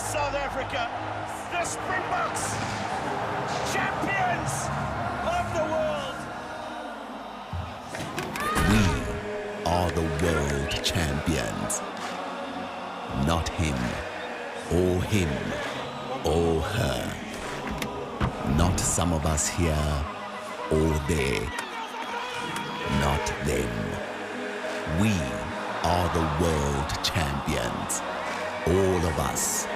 South Africa, the Springboks, champions of the world. We are the world champions. Not him, or him, or her. Not some of us here, or there. Not them. We are the world champions. All of us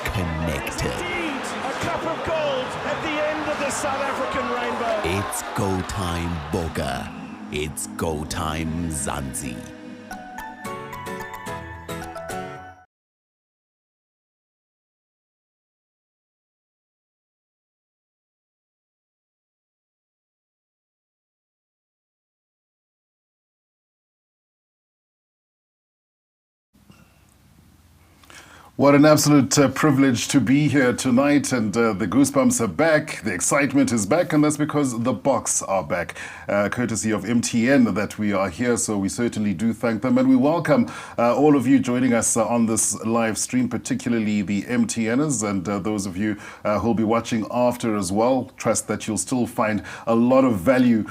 connected. Indeed, a cup of gold at the end of the South African rainbow. It's go time, Bokke. It's go time, Zanzi. What an absolute privilege to be here tonight, and the goosebumps are back, the excitement is back, and that's because the Boks are back, courtesy of MTN that we are here, so we certainly do thank them, and we welcome all of you joining us on this live stream, particularly the MTNers, and those of you who'll be watching after as well. Trust that you'll still find a lot of value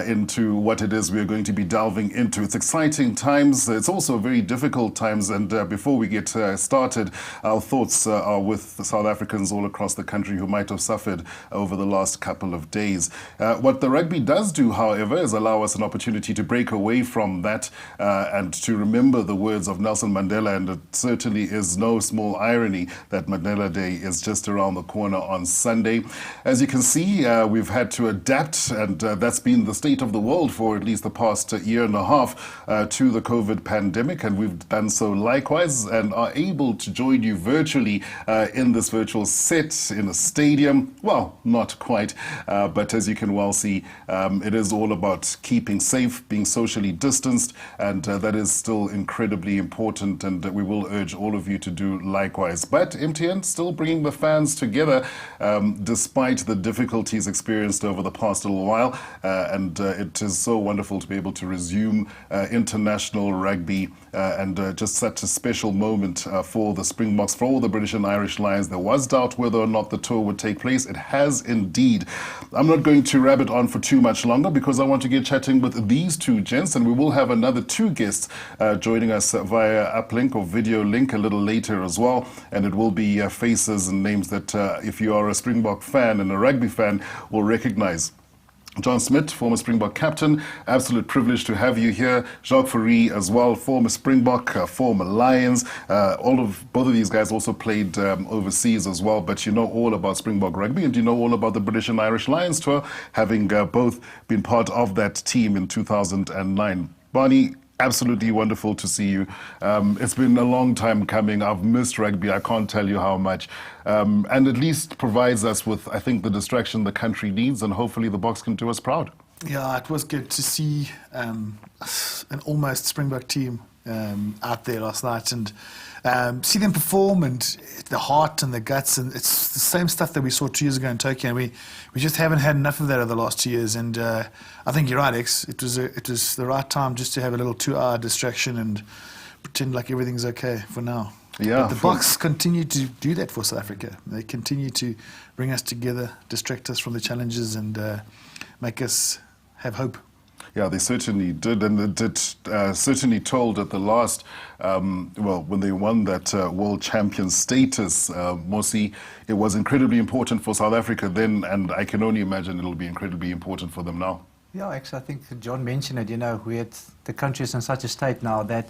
into what it is we're going to be delving into. It's exciting times, it's also very difficult times, and before we get started, our thoughts are with the South Africans all across the country who might have suffered over the last couple of days. What the rugby does do, however, is allow us an opportunity to break away from that and to remember the words of Nelson Mandela, and it certainly is no small irony that Mandela Day is just around the corner on Sunday. As you can see, we've had to adapt, and that's been the state of the world for at least the past year and a half to the COVID pandemic, and we've done so likewise and are able to join you virtually in this virtual set in a stadium. Well, not quite, but as you can well see, it is all about keeping safe, being socially distanced, and that is still incredibly important, and we will urge all of you to do likewise. But MTN still bringing the fans together despite the difficulties experienced over the past little while, and it is so wonderful to be able to resume international rugby, and just such a special moment for the Springboks, for all the British and Irish Lions. There was doubt whether or not the tour would take place. It has indeed. I'm not going to rabbit on for too much longer because I want to get chatting with these two gents, and we will have another two guests joining us via uplink or video link a little later as well, and it will be faces and names that if you are a Springbok fan and a rugby fan will recognize. John Smit, former Springbok captain, absolute privilege to have you here. Jaque Fourie as well, former Springbok, former Lions. Both of these guys also played overseas as well, but you know all about Springbok rugby, and you know all about the British and Irish Lions tour, having both been part of that team in 2009. Barney, absolutely wonderful to see you. It's been a long time coming. I've missed rugby. I can't tell you how much. And at least provides us with, I think, the distraction the country needs, and hopefully the Boks can do us proud. Yeah, it was good to see an almost Springbok team out there last night, and see them perform, and the heart and the guts, and it's the same stuff that we saw 2 years ago in Tokyo, and we just haven't had enough of that over the last 2 years. And I think you're right, X. It was the right time just to have a little 2-hour distraction and pretend like everything's okay for now. Yeah, but the Boks continue to do that for South Africa. They continue to bring us together, distract us from the challenges, and make us have hope. Yeah, they certainly did, and it certainly told at the last, when they won that world champion status, Mosi, it was incredibly important for South Africa then, and I can only imagine it'll be incredibly important for them now. Yeah, actually, I think John mentioned it. You know, the country is in such a state now that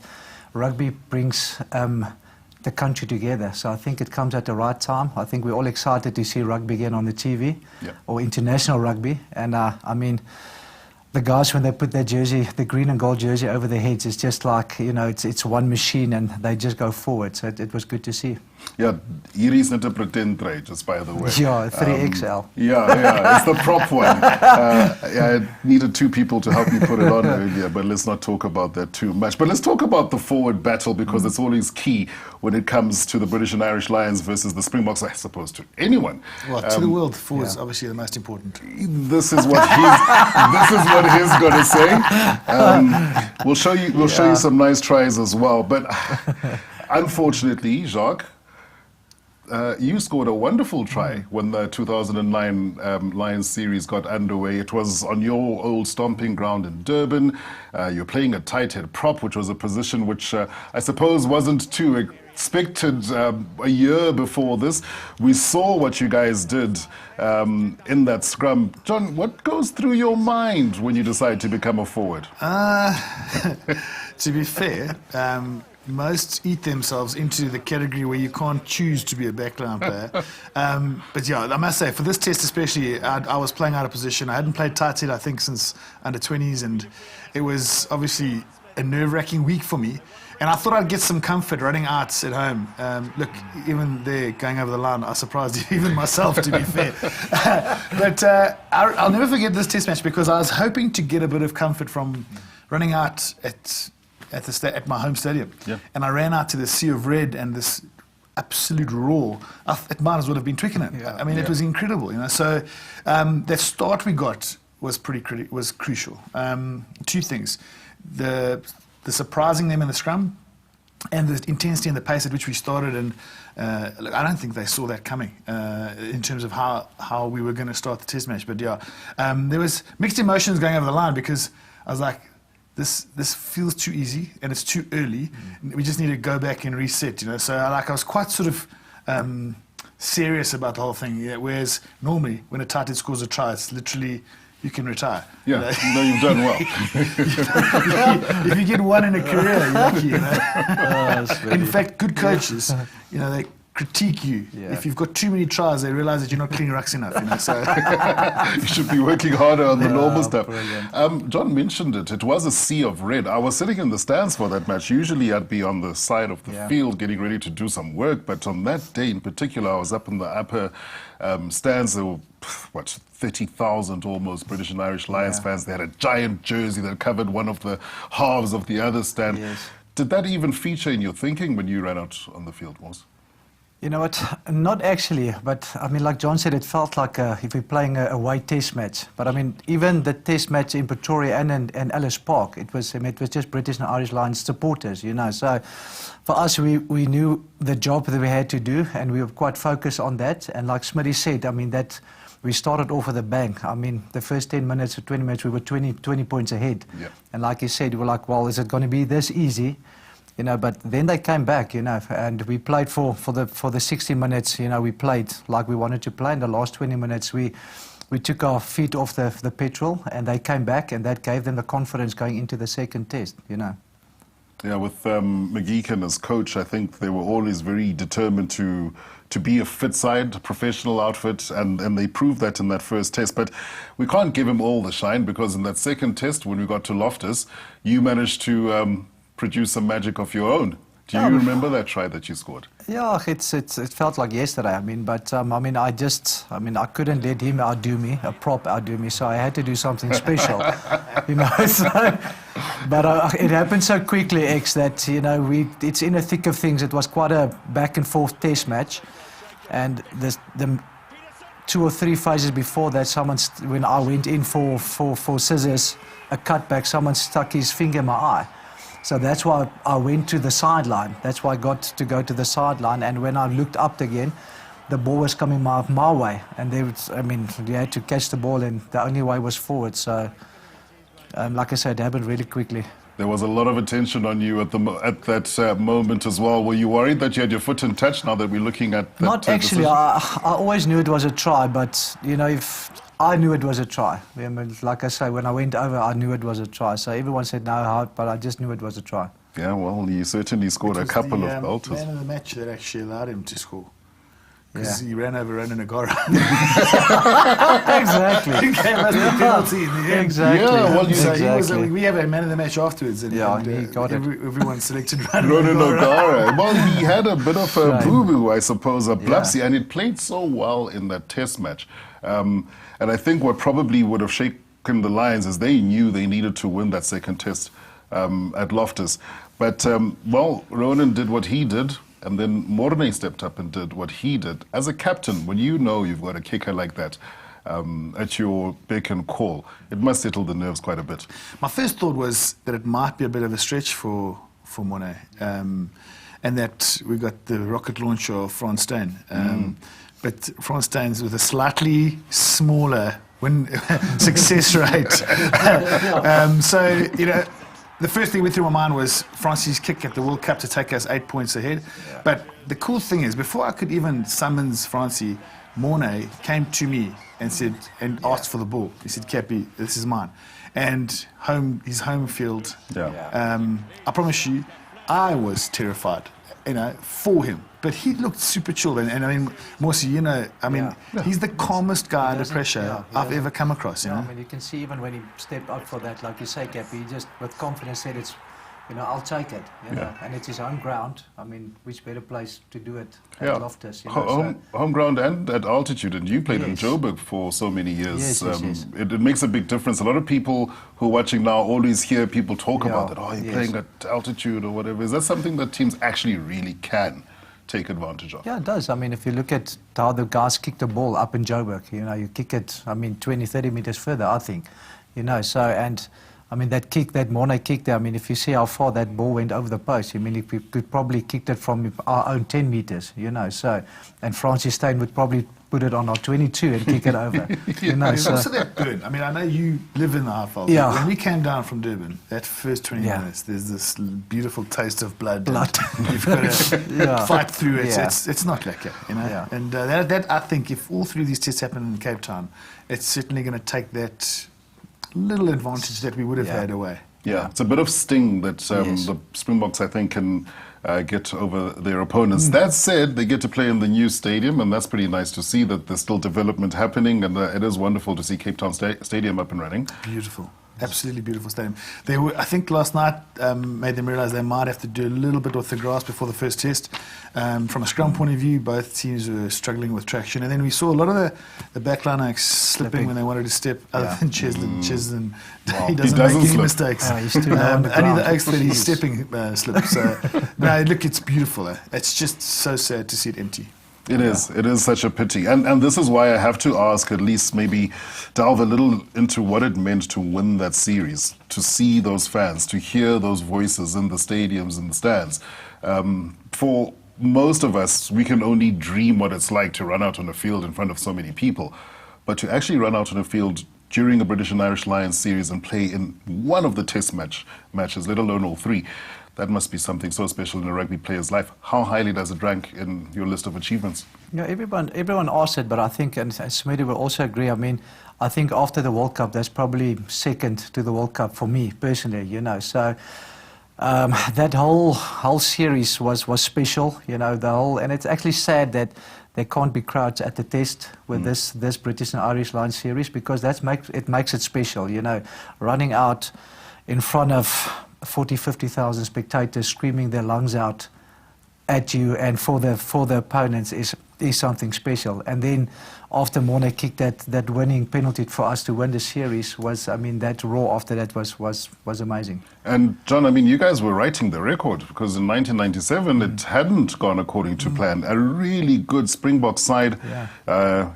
rugby brings the country together. So I think it comes at the right time. I think we're all excited to see rugby again on the TV, or international rugby, and I mean, the guys, when they put their jersey, the green and gold jersey over their heads, it's just like, you know, it's one machine, and they just go forward. So it was good to see. Yeah, hier is not a pretend tray, just by the way. Yeah, 3XL. Yeah, it's the prop one. I needed 2 people to help me put it on earlier, but let's not talk about that too much. But let's talk about the forward battle, because it's always key when it comes to the British and Irish Lions versus the Springboks, I suppose, to anyone. Well, to the world, forward is obviously the most important. This is what he's going to say. We'll show you some nice tries as well. But unfortunately, Jacques, you scored a wonderful try when the 2009 Lions series got underway. It was on your old stomping ground in Durban. You're playing a tight head prop, which was a position which I suppose wasn't too expected a year before this. We saw what you guys did in that scrum. John, what goes through your mind when you decide to become a forward? To be fair, most eat themselves into the category where you can't choose to be a backline player. But yeah, I must say, for this test especially, I was playing out of position. I hadn't played tight head, I think, since under 20s, and it was obviously a nerve-wracking week for me. And I thought I'd get some comfort running out at home. Look, even there, going over the line, I surprised even myself, to be fair. But I'll never forget this test match because I was hoping to get a bit of comfort from running out at my home stadium. Yeah. And I ran out to the sea of red and this absolute roar. It might as well have been Twickenham. Yeah. I mean, it was incredible, you know. So the start we got was was crucial. Two things. The surprising them in the scrum and the intensity and the pace at which we started. And look, I don't think they saw that coming in terms of how we were going to start the test match. But yeah, there was mixed emotions going over the line because I was like, this feels too easy and it's too early. We just need to go back and reset, you know. So I was quite sort of serious about the whole thing. Yeah, whereas normally when a tight head scores a try, it's literally you can retire. Yeah, you know? no, you've done well. If you get one in a career, you're lucky, you know. In fact, good coaches, you know, they critique you. Yeah. If you've got too many tries, they realise that you're not cleaning rucks enough, you know. So You should be working harder on the normal stuff. Brilliant. John mentioned it. It was a sea of red. I was sitting in the stands for that match. Usually I'd be on the side of the field getting ready to do some work. But on that day in particular, I was up in the upper stands. There were, 30,000 almost British and Irish Lions fans. They had a giant jersey that covered one of the halves of the other stand. Yes. Did that even feature in your thinking when you ran out on the field, Moss? You know what? Not actually, but I mean, like John said, it felt like if we're playing a away test match. But I mean, even the test match in Pretoria and Ellis Park, it was just British and Irish Lions supporters, you know. So for us, we knew the job that we had to do, and we were quite focused on that. And like Smitty said, I mean, that we started off with a bang. I mean, the first 10 minutes or 20 minutes, we were 20 points ahead. Yeah. And like you said, we were like, well, is it going to be this easy? You know, but then they came back, you know, and we played for the 60 minutes, you know, we played like we wanted to play. In the last 20 minutes, we took our feet off the petrol, and they came back, and that gave them the confidence going into the second test, you know. Yeah, with McGeechan as coach, I think they were always very determined to be a fit side, professional outfit, and they proved that in that first test. But we can't give him all the shine because in that second test, when we got to Loftus, you managed to produce some magic of your own. Do you remember that try that you scored? Yeah, it felt like yesterday. I mean, but I couldn't let him outdo me, a prop outdo me, so I had to do something special, you know. So, but it happened so quickly, X, that you know it's in the thick of things. It was quite a back and forth test match, and the 2 or 3 phases before that, when I went in for scissors, a cutback, someone stuck his finger in my eye. So that's why I went to the sideline. That's why I got to go to the sideline. And when I looked up again, the ball was coming my way. And you had to catch the ball, and the only way was forward. So, like I said, it happened really quickly. There was a lot of attention on you at that moment as well. Were you worried that you had your foot in touch now that we're looking at that Not actually. I always knew it was a try, but, you know, I knew it was a try. I mean, like I say, when I went over, I knew it was a try. So everyone said no, but I just knew it was a try. Yeah, well, you certainly scored a couple of belters. Man of the match that actually allowed him to score. Because he ran over Ronan Agora. Exactly. He gave us the penalty in the end. Exactly. Yeah, well, So we have a man of the match afterwards. And, he got it. Everyone selected Ronan Agora. Well, he had a bit of a boo-boo, I suppose, a blupsy, and it played so well in that test match. And I think what probably would have shaken the Lions is they knew they needed to win that second test at Loftus. But, Ronan did what he did, and then Morne stepped up and did what he did. As a captain, when you know you've got a kicker like that at your beck and call, it must settle the nerves quite a bit. My first thought was that it might be a bit of a stretch for Morne. and that we got the rocket launcher of Frans Steyn. But Frans Steyn's with a slightly smaller success rate. So, you know, the first thing went through my mind was Francie's kick at the World Cup to take us 8 points ahead. Yeah. But the cool thing is, before I could even summons Francie, Mornay came to me and said, and asked for the ball. He said, Cappy, this is mine. And his home field, I promise you, I was terrified, you know, for him. But he looked super chill. And I mean, Morsi, you know, I mean, he's the calmest guy under pressure I've ever come across, you know. I mean, you can see even when he stepped up for that, like you say, Cappy, he just with confidence said, it's, you know, I'll take it, you know, and it's his home ground. I mean, which better place to do it at Loftus, you know. Home ground and at altitude, and you played in Joburg for so many years. Yes. It makes a big difference. A lot of people who are watching now always hear people talk about that, oh, you're playing at altitude or whatever. Is that something that teams actually really can take advantage of? Yeah, it does. I mean, if you look at how the guys kick the ball up in Joburg, you know, you kick it, I mean, 20, 30 meters further, I think, you know, so, and I mean, that kick, that Mornay kick there, I mean, if you see how far that ball went over the post, I mean, we could probably kicked it from our own 10 meters, you know, so, and Francis Steyn would probably put it on our 22 and kick it over, you know. It's also that burn. I mean, I know you live in the Highveld. Yeah. When we came down from Durban, that first 20 minutes, there's this beautiful taste of blood. You've got to fight through it. Yeah. It's not like it, you know. Yeah. And that, I think, if all three of these tests happen in Cape Town, it's certainly going to take that little advantage that we would have had away. Yeah, it's a bit of sting that the Springboks, I think, can get over their opponents. That said, they get to play in the new stadium, and that's pretty nice to see that there's still development happening, and it is wonderful to see Cape Town Stadium up and running. Beautiful. Absolutely beautiful stadium. They were, I think last night made them realise they might have to do a little bit with the grass before the first test. From a scrum point of view, both teams were struggling with traction. And then we saw a lot of the backline slipping when they wanted to step, other than Cheslin. He doesn't make any mistakes. He's too low on the only the ground. Oaks that he's stepping slips. So, no, look, it's beautiful. It's just so sad to see it empty. It is. It is such a pity. And this is why I have to ask, at least maybe delve a little into what it meant to win that series, to see those fans, to hear those voices in the stadiums and the stands. For most of us, we can only dream what it's like to run out on a field in front of so many people. But to actually run out on a field during a British and Irish Lions series and play in one of the test matches, let alone all three, that must be something so special in a rugby player's life. How highly does it rank in your list of achievements? Yeah, everyone asks it, but I think, and Smit will also agree, I mean, I think after the World Cup, that's probably second to the World Cup for me, personally, you know. So that whole series was special, you know, and it's actually sad that there can't be crowds at the test with this British and Irish Lions series, because it makes it special, you know, running out in front of 40, 50,000 spectators screaming their lungs out at you and for the opponents is something special. And then after Mornay kicked that winning penalty for us to win the series was, I mean, that roar after that was amazing. And John, I mean, you guys were writing the record, because in 1997 it hadn't gone according to plan. A really good Springbok side.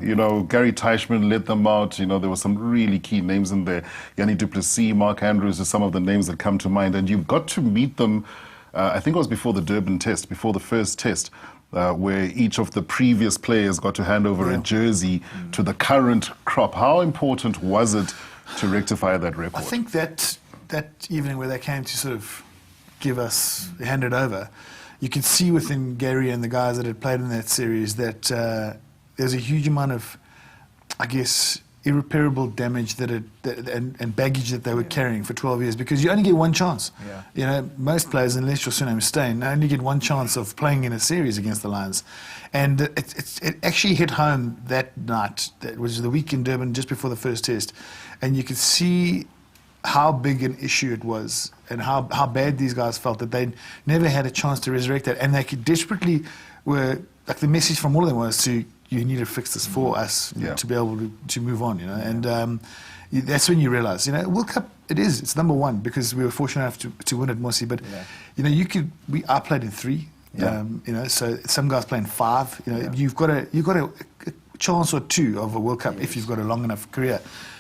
You know, Gary Teichmann led them out. You know, there were some really key names in there. Yanni du Plessis, Mark Andrews are some of the names that come to mind. And you got to meet them, I think it was before the Durban test, before the first test, where each of the previous players got to hand over a jersey to the current crop. How important was it to rectify that record? I think that evening where they came to sort of hand it over, you could see within Gary and the guys that had played in that series that there's a huge amount of, I guess, irreparable damage and baggage that they were carrying for 12 years, because you only get one chance. You know, most players, unless your surname is Steyn, only get one chance of playing in a series against the Lions. And it actually hit home that night, that was the week in Durban just before the first test, and you could see how big an issue it was and how bad these guys felt that they never had a chance to resurrect that, and they could desperately were, like, the message from all of them was you need to fix this for us to be able to move on, you know. And that's when you realise, you know, World Cup, it's number one, because we were fortunate enough to win it, Mosi. But you know, I played in 3. You know, so some guys play in 5. You know, you've got a chance or 2 of a World Cup if you've got a long enough career.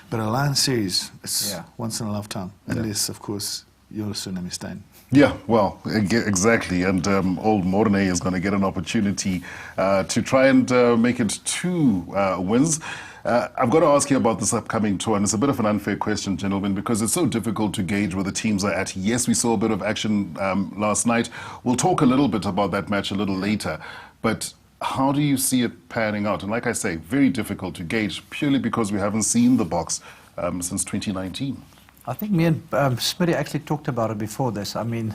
But a Lions series, it's once in a lifetime, unless, of course, your surname is Steyn. Yeah, well, exactly. And old Morne is going to get an opportunity to try and make it 2 wins. I've got to ask you about this upcoming tour, and it's a bit of an unfair question, gentlemen, because it's so difficult to gauge where the teams are at. Yes, we saw a bit of action last night. We'll talk a little bit about that match a little later. But how do you see it panning out? And like I say, very difficult to gauge, purely because we haven't seen the Boks since 2019. I think me and Smitty actually talked about it before this. I mean,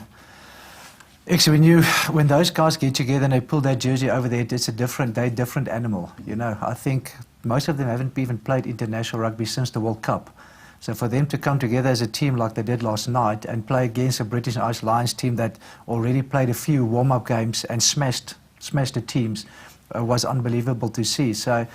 actually, when those guys get together and they pull that jersey over there, it's a different animal. You know, I think most of them haven't even played international rugby since the World Cup. So for them to come together as a team like they did last night and play against a British and Irish Lions team that already played a few warm-up games and smashed the teams was unbelievable to see. So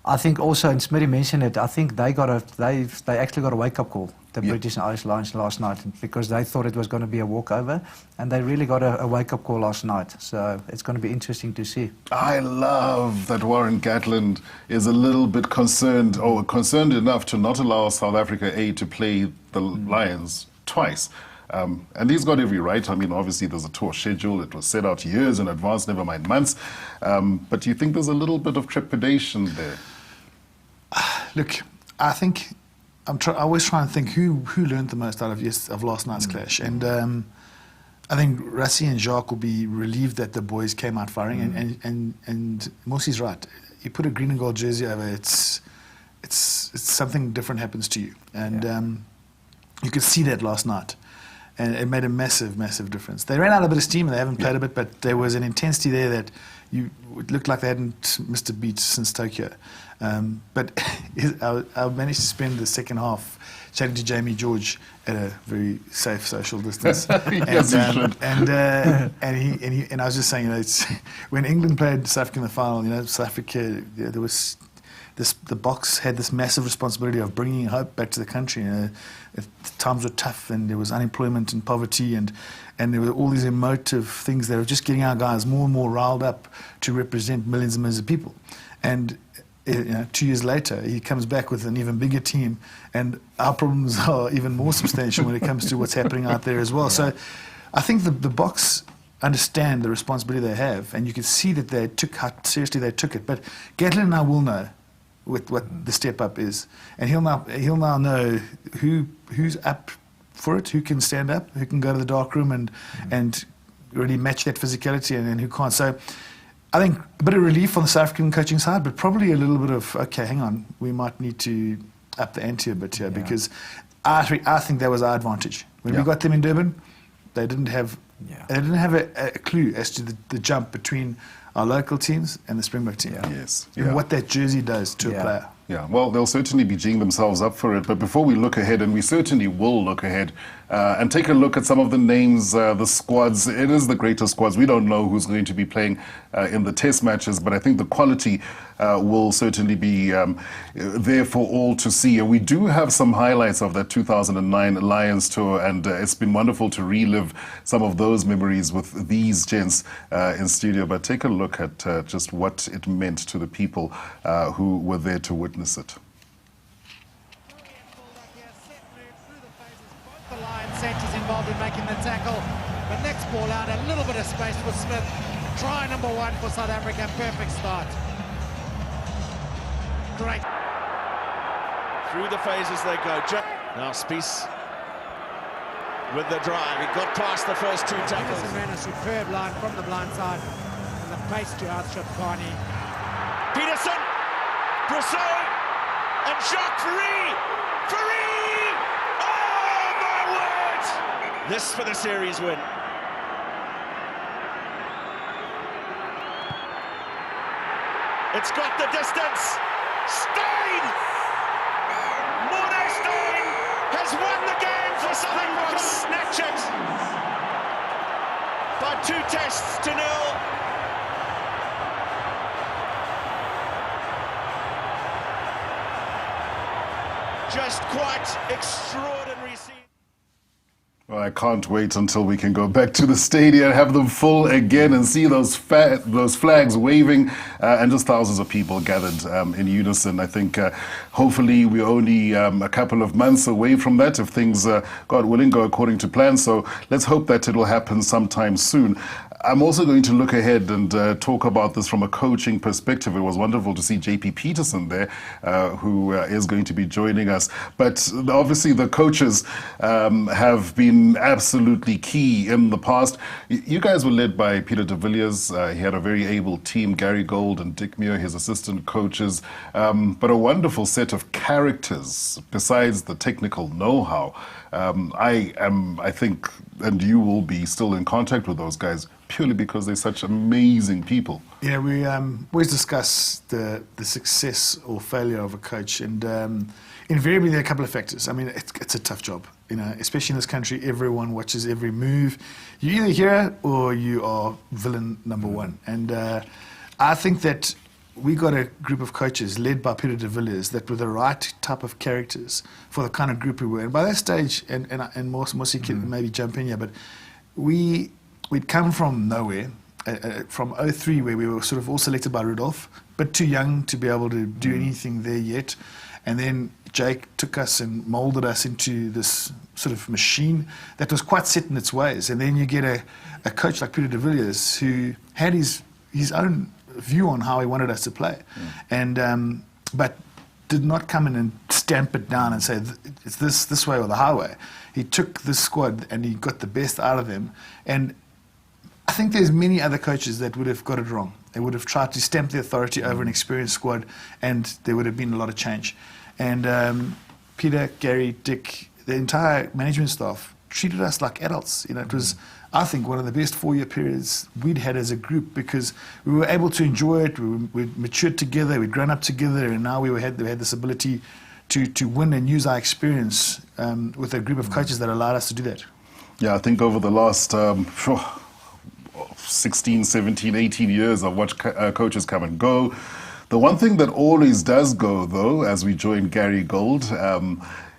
I think also, and Smitty mentioned it, I think they actually got a wake-up call, the British and Irish Lions last night, because they thought it was going to be a walkover, and they really got a wake-up call last night. So it's going to be interesting to see. I love that Warren Gatland is a little bit concerned enough to not allow South Africa A to play the Lions twice. And he's got every right. I mean, obviously there's a tour schedule. It was set out years in advance, never mind months. But do you think there's a little bit of trepidation there? Look, I think I always try and think who learned the most out of last night's clash, and I think Rassie and Jaque will be relieved that the boys came out firing, and Mosi's right. You put a green and gold jersey over, it's something different happens to you, and you could see that last night. And it made a massive, massive difference. They ran out a bit of steam and they haven't played a bit, but there was an intensity there that it looked like they hadn't missed a beat since Tokyo. But I managed to spend the second half chatting to Jamie George at a very safe social distance. Yes, and I was just saying, you know, it's when England played South Africa in the final, you know, South Africa, there was the Boks had this massive responsibility of bringing hope back to the country. You know, times were tough, and there was unemployment and poverty, and there were all these emotive things. They were just getting our guys more and more riled up to represent millions and millions of people. And 2 years later, he comes back with an even bigger team, and our problems are even more substantial when it comes to what's happening out there as well. So I think the Boks understand the responsibility they have, and you can see that how seriously they took it. But Gatland and I will know what the step up is, and he'll now know who's up for it, who can stand up, who can go to the dark room and really match that physicality, and who can't. So I think a bit of relief on the South African coaching side, but probably a little bit of, okay, hang on, we might need to up the ante a bit here, because I think that was our advantage. When we got them in Durban, they didn't have a clue as to the jump between our local teams and the Springbok team. And what that jersey does to a player. Yeah, well, they'll certainly be geeing themselves up for it. But before we look ahead, and we certainly will look ahead, and take a look at some of the names, the squads. It is the greater squads. We don't know who's going to be playing in the test matches, but I think the quality will certainly be there for all to see. And we do have some highlights of that 2009 Lions tour, and it's been wonderful to relive some of those memories with these gents in studio. But take a look at just what it meant to the people who were there to witness it. The Lions centres involved in making the tackle. The next ball out, a little bit of space for Smit. Try number 1 for South Africa. Perfect start. Great. Through the phases they go. Now Spies with the drive. He got past the first 2 tackles. Peterson ran a superb line from the blind side. And the pace to outstrip Carney. Peterson, Brousseau, and Jaque Fourie. Fourie! Oh my word! This for the series win. It's got the distance. Steyn! Morne Steyn has won the game for Springbok. Snatch it by 2 tests to 0. Just quite extraordinary scene. Oh, I can't wait until we can go back to the stadium, have them full again, and see those flags waving, and just thousands of people gathered in unison. I think hopefully we're only a couple of months away from that, if things, God willing, go according to plan. So let's hope that it'll happen sometime soon. I'm also going to look ahead and talk about this from a coaching perspective. It was wonderful to see JP Pietersen there, who is going to be joining us. But obviously the coaches have been absolutely key in the past. You guys were led by Peter de Villiers. He had a very able team, Gary Gold and Dick Muir, his assistant coaches, but a wonderful set of characters besides the technical know-how. I think, and you will be still in contact with those guys purely because they're such amazing people. Yeah, we always discuss the success or failure of a coach, and invariably there are a couple of factors. I mean, it's a tough job, you know, especially in this country. Everyone watches every move. You're either hero or you are villain number one. And I think that we got a group of coaches led by Peter de Villiers that were the right type of characters for the kind of group we were. And by that stage, and Mosi can maybe jump in here, but we'd come from nowhere, from 03, where we were sort of all selected by Rudolph, but too young to be able to do anything there yet. And then Jake took us and molded us into this sort of machine that was quite set in its ways. And then you get a coach like Peter de Villiers who had his own view on how he wanted us to play, and but did not come in and stamp it down and say it's this way or the highway. He took this squad and he got the best out of them, and I think there's many other coaches that would have got it wrong. They would have tried to stamp the authority over an experienced squad, and there would have been a lot of change. And Peter, Gary, Dick, the entire management staff treated us like adults. You know, it was, I think, one of the best 4-year periods we'd had as a group, because we were able to enjoy it. We'd matured together, we'd grown up together, and now we had this ability to win and use our experience with a group of coaches that allowed us to do that. Yeah, I think over the last 16, 17, 18 years, I've watched coaches come and go. The one thing that always does go, though, as we join Gary Gold,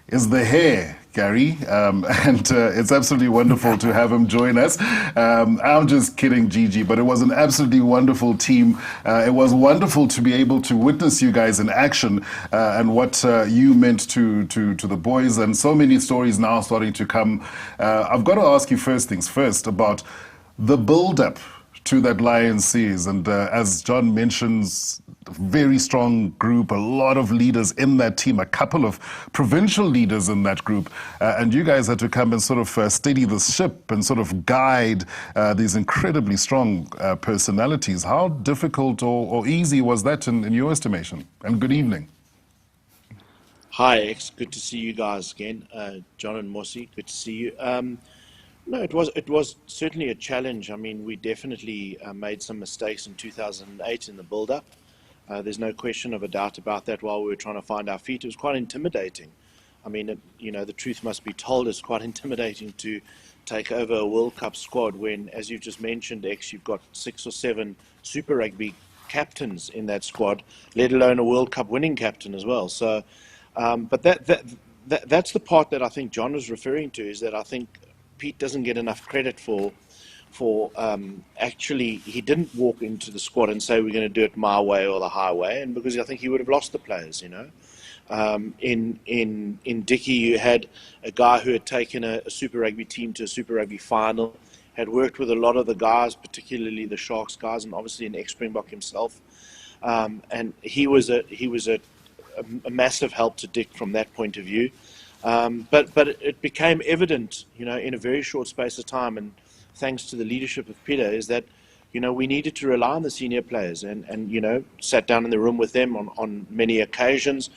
is the hair, Gary, and it's absolutely wonderful to have him join us. I'm just kidding, Gigi, but it was an absolutely wonderful team. It was wonderful to be able to witness you guys in action and what you meant to the boys, and so many stories now starting to come. I've got to ask you first things first about the build-up to that Lions series, and as John mentions, very strong group, a lot of leaders in that team, a couple of provincial leaders in that group, and you guys had to come and sort of steady the ship and sort of guide these incredibly strong personalities. How difficult or easy was that in your estimation? And good evening. Hi, X. Good to see you guys again. John and Mosi, good to see you. No, it was certainly a challenge. I mean, we definitely made some mistakes in 2008 in the build-up. There's no question of a doubt about that. While we were trying to find our feet, it was quite intimidating. I mean, you know, the truth must be told, it's quite intimidating to take over a World Cup squad when, as you've just mentioned, X, you've got 6 or 7 Super Rugby captains in that squad, let alone a World Cup winning captain as well. So, but that's the part that I think John was referring to, is that I think Pete doesn't get enough credit for actually, he didn't walk into the squad and say we're going to do it my way or the highway, and because I think he would have lost the players, you know. In Dickie, you had a guy who had taken a Super Rugby team to a Super Rugby final, had worked with a lot of the guys, particularly the Sharks guys, and obviously an ex-Springbok himself, and he was a massive help to Dick from that point of view. But it became evident, you know, in a very short space of time, and thanks to the leadership of Peter, is that, you know, we needed to rely on the senior players, and you know, sat down in the room with them on many occasions.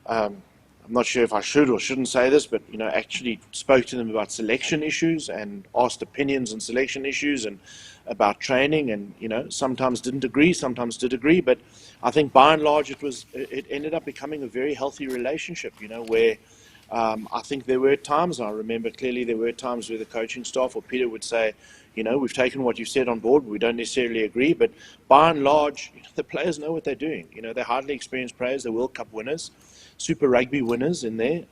I'm not sure if I should or shouldn't say this, but, you know, actually spoke to them about selection issues and asked opinions on selection issues and about training, and, you know, sometimes didn't agree, sometimes did agree, but I think by and large it ended up becoming a very healthy relationship, you know, where I think there were times, I remember clearly there were times where the coaching staff or Peter would say, you know, we've taken what you've said on board, we don't necessarily agree, but by and large, you know, the players know what they're doing. You know, they're highly experienced players, they're World Cup winners. Super Rugby winners in there,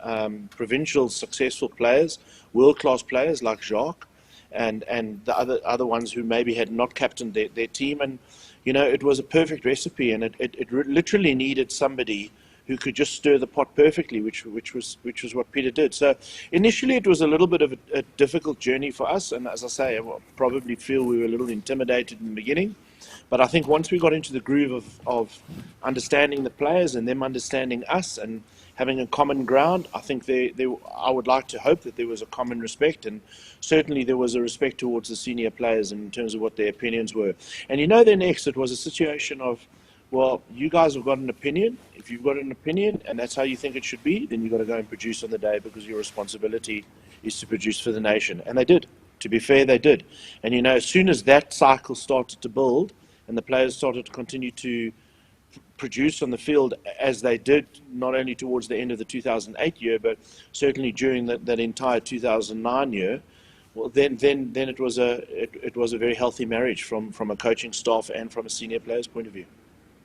provincial successful players, world-class players like Jaque, and the other ones who maybe had not captained their team. And, you know, it was a perfect recipe, and it literally needed somebody who could just stir the pot perfectly, which was what Peter did. So initially it was a little bit of a difficult journey for us, and as I say, I probably feel we were a little intimidated in the beginning. But I think once we got into the groove of understanding the players and them understanding us and having a common ground, I think I would like to hope that there was a common respect, and certainly there was a respect towards the senior players in terms of what their opinions were. And you know, then next it was a situation of, well, you guys have got an opinion. If you've got an opinion and that's how you think it should be, then you've got to go and produce on the day, because your responsibility is to produce for the nation. And they did. To be fair, they did. And, you know, as soon as that cycle started to build and the players started to continue to produce on the field as they did, not only towards the end of the 2008 year, but certainly during that entire 2009 year, well, then it was a very healthy marriage from a coaching staff and from a senior player's point of view.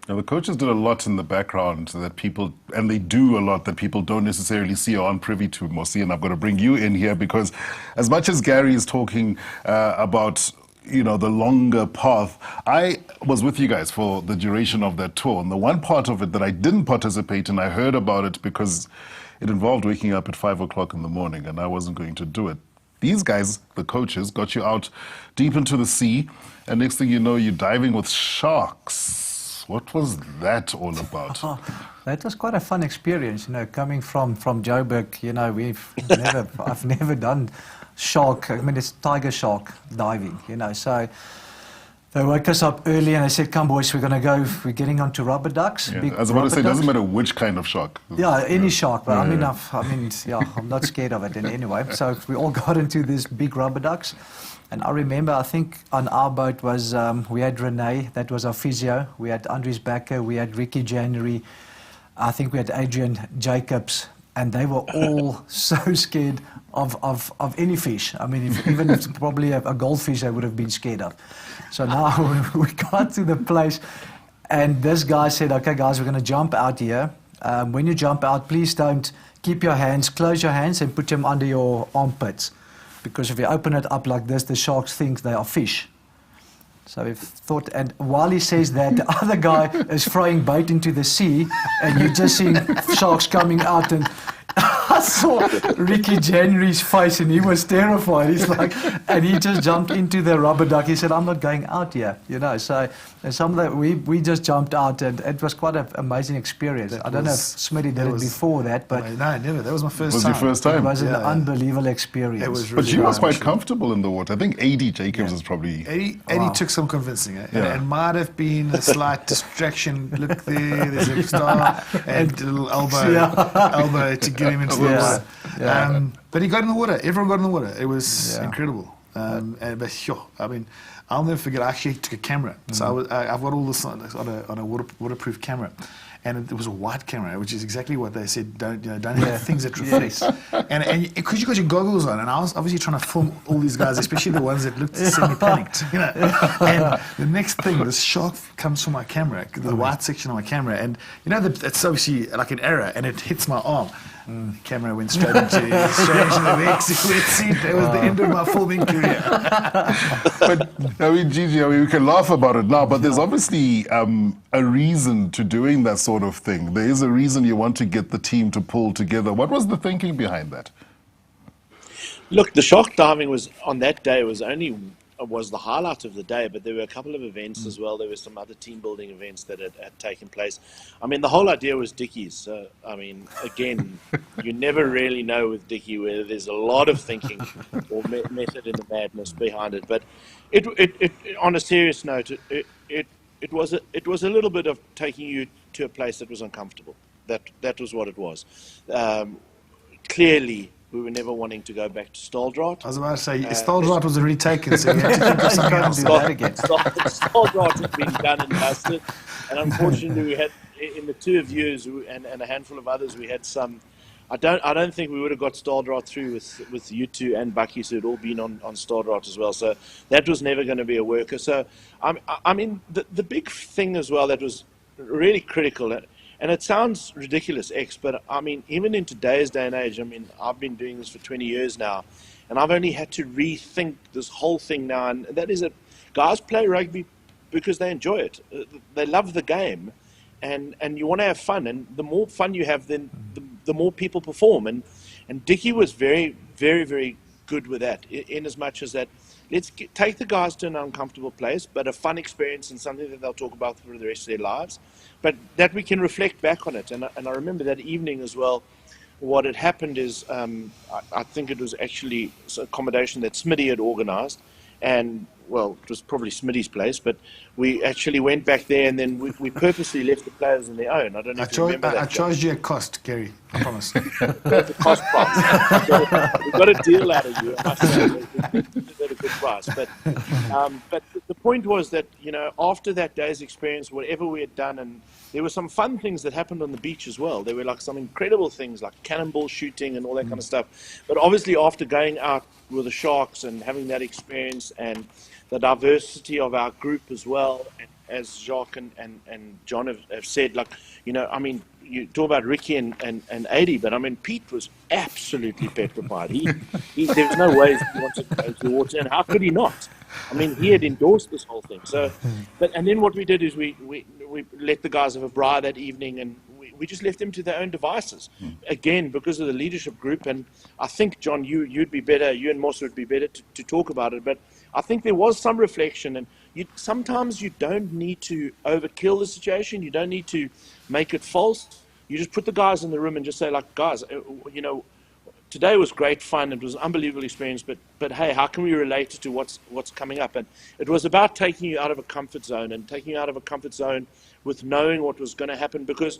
Now, the coaches did a lot in the background that people, and they do a lot that people don't necessarily see or aren't privy to, Mosi, and I've got to bring you in here because as much as Gary is talking about, you know, the longer path, I was with you guys for the duration of that tour, and the one part of it that I didn't participate in, I heard about it because it involved waking up at 5 o'clock in the morning, and I wasn't going to do it. These guys, the coaches, got you out deep into the sea, and next thing you know, you're diving with sharks. What was that all about? That was quite a fun experience, you know, coming from Joburg. You know, I've never done shark. I mean, it's tiger shark diving. You know, so they woke us up early and they said, "Come, boys, we're going to go. We're getting onto rubber ducks." Yeah. I was about to say, it doesn't matter which kind of shark. Yeah, any shark. But I'm not scared of it in any way. So we all got into these big rubber ducks. And I remember, I think on our boat was, we had Renee, that was our physio. We had Andries Bokke, we had Ricky January. I think we had Adrian Jacobs. And they were all so scared of any fish. I mean, even if probably a goldfish they would have been scared of. So now we got to the place and this guy said, "Okay, guys, we're going to jump out here. When you jump out, please don't keep your hands, close your hands and put them under your armpits. Because if you open it up like this, the sharks think they are fish." So we've thought, and while he says that, the other guy is throwing bait into the sea, and you just see sharks coming out, and I saw Ricky January's face, and he was terrified. He's like, and he just jumped into the rubber duck. He said, "I'm not going out here," you know. So and some of that we just jumped out, and it was quite an amazing experience. I don't know if Smitty did it before that, but no, never. That was my first time. Was your first time? It was an unbelievable experience. It was really but you were quite comfortable in the water. I think Eddie Jacobs was probably. Eddie took some convincing, and might have been a slight distraction. Look there, there's a star, and a little elbow to get him into the water. But he got in the water. Everyone got in the water. It was incredible. I mean, I'll never forget. I actually took a camera, so I've got all this on a waterproof camera, and it was a white camera, which is exactly what they said. Don't have things that reflect. And because you got your goggles on, and I was obviously trying to film all these guys, especially the ones that looked semi-panicked, you know. And the next thing, this shark comes from my camera, the white section of my camera, and you know it's obviously like an error, and it hits my arm. Camera went straight into the next seat. It was the end of my filming career. But I mean, Gigi, we can laugh about it now, but there's obviously a reason to doing that sort of thing. There is a reason you want to get the team to pull together. What was the thinking behind that? Look, the shark diving was on that day was the highlight of the day, but there were a couple of events as well. There were some other team building events that had taken place. I mean, the whole idea was Dickie's. So, I mean, again, you never really know with Dickie whether there's a lot of thinking or method in the madness behind it. But it on a serious note, it was a little bit of taking you to a place that was uncomfortable. That was what it was. Clearly, we were never wanting to go back to Staldraat. I was about to say, Staldraat was already taken, so you had to think of something else. Staldraat had been done and dusted, and unfortunately we had, in the two of yous and a handful of others, we had some. I don't think we would have got Staldraat through with you two and Bucky, who had all been on Staldraat as well. So that was never going to be a worker. So I mean, the big thing as well that was really critical. And it sounds ridiculous, but I mean, even in today's day and age, I mean, I've been doing this for 20 years now, and I've only had to rethink this whole thing now, and that is that guys play rugby because they enjoy it. They love the game, and you want to have fun, and the more fun you have, then the more people perform. And Dickie was very, very, very good with that, in as much as that, take the guys to an uncomfortable place, but a fun experience and something that they'll talk about for the rest of their lives, but that we can reflect back on it. And I remember that evening as well, what had happened is, I think it was actually an accommodation that Smitty had organised, and, well, it was probably Smitty's place, but we actually went back there, and then we purposely left the players on their own. I don't know if you remember that. I charged you a cost, Gary, I promise. That's a cost price. We got a deal out of you, I must say. We did at a good price. But the point was that, you know, after that day's experience, whatever we had done, and there were some fun things that happened on the beach as well. There were like some incredible things like cannonball shooting and all that kind of stuff. But obviously after going out with the Sharks and having that experience and the diversity of our group as well, and as Jaque and John have said, like, you know, I mean, you talk about Ricky and 80, but I mean, Pete was absolutely petrified. There was no way he wanted to go to the water, and how could he not? I mean, he had endorsed this whole thing. So, and then what we did is we let the guys have a braai that evening, and we just left them to their own devices. Again, because of the leadership group, and I think, John, you'd be better, you and Moss would be better to talk about it, but I think there was some reflection, and sometimes you don't need to overkill the situation, you don't need to make it false. You just put the guys in the room and just say, like, guys, you know, today was great fun, it was an unbelievable experience, but hey, how can we relate it to what's coming up? And it was about taking you out of a comfort zone, and taking you out of a comfort zone with knowing what was going to happen, because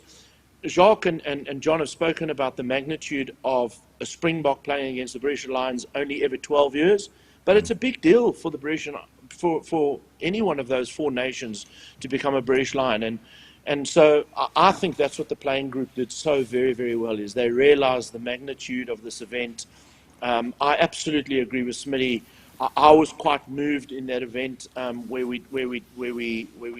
Jaque and John have spoken about the magnitude of a Springbok playing against the British Lions only every 12 years, but it's a big deal for the British, for any one of those four nations to become a British Lion. And so I think that's what the playing group did so very, very well, is they realised the magnitude of this event. I absolutely agree with Smitty. I was quite moved in that event where we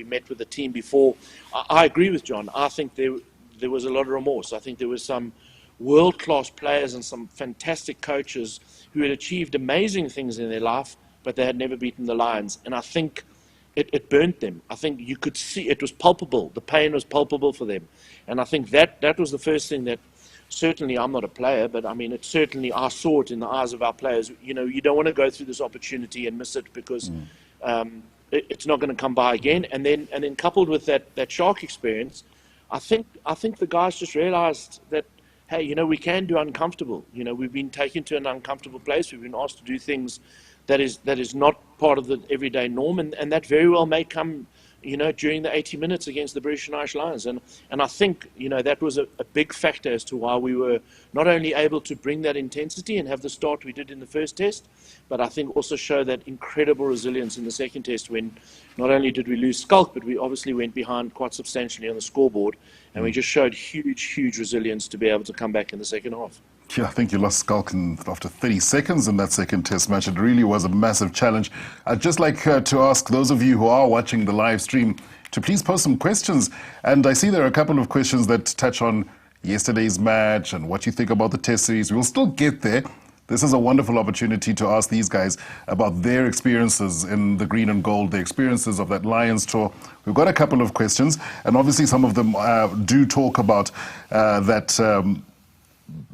met with the team before. I agree with John. I think there was a lot of remorse. I think there was some world-class players and some fantastic coaches who had achieved amazing things in their life, but they had never beaten the Lions. And I think it burnt them. I think you could see it was palpable. The pain was palpable for them. And I think that was the first thing that, certainly I'm not a player, but I mean, I saw it in the eyes of our players. You know, you don't want to go through this opportunity and miss it, because it's not going to come by again. And then coupled with that Shark experience, I think the guys just realized that, hey, you know, we can do uncomfortable. You know, we've been taken to an uncomfortable place. We've been asked to do things that is not part of the everyday norm, and that very well may come, you know, during the 80 minutes against the British and Irish Lions. And I think, you know, that was a big factor as to why we were not only able to bring that intensity and have the start we did in the first test, but I think also show that incredible resilience in the second test, when not only did we lose Skulk, but we obviously went behind quite substantially on the scoreboard, and we just showed huge resilience to be able to come back in the second half. Yeah, I think you lost Skulk after 30 seconds in that second test match. It really was a massive challenge. I'd just like to ask those of you who are watching the live stream to please post some questions. And I see there are a couple of questions that touch on yesterday's match and what you think about the test series. We'll still get there. This is a wonderful opportunity to ask these guys about their experiences in the green and gold, the experiences of that Lions tour. We've got a couple of questions, and obviously some of them do talk about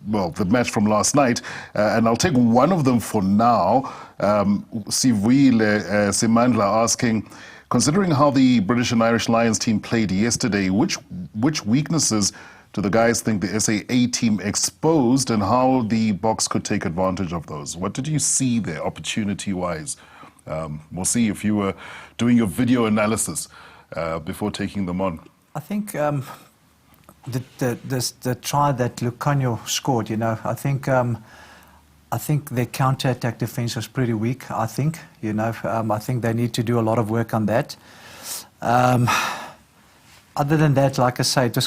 the match from last night, and I'll take one of them for now. Sivile Simandla asking, considering how the British and Irish Lions team played yesterday, which weaknesses do the guys think the SAA team exposed, and how the Boks could take advantage of those? What did you see there, opportunity-wise? We'll see if you were doing your video analysis before taking them on. I think the try that Lucanio scored, you know, I think their counter-attack defence was pretty weak. I think they need to do a lot of work on that. Other than that, like I say, it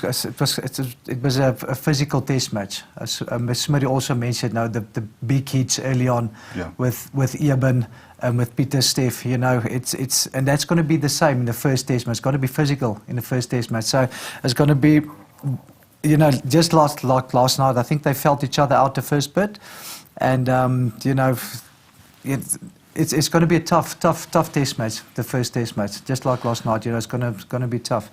was a physical test match. As Smit also mentioned, now the big hits early on with Eben and with Peter Steff, you know, and that's going to be the same in the first test match. It's got to be physical in the first test match. So it's going to be you know, just last night, I think they felt each other out the first bit, and you know, it's going to be a tough test match, the first test match, just like last night. You know, it's going to be tough.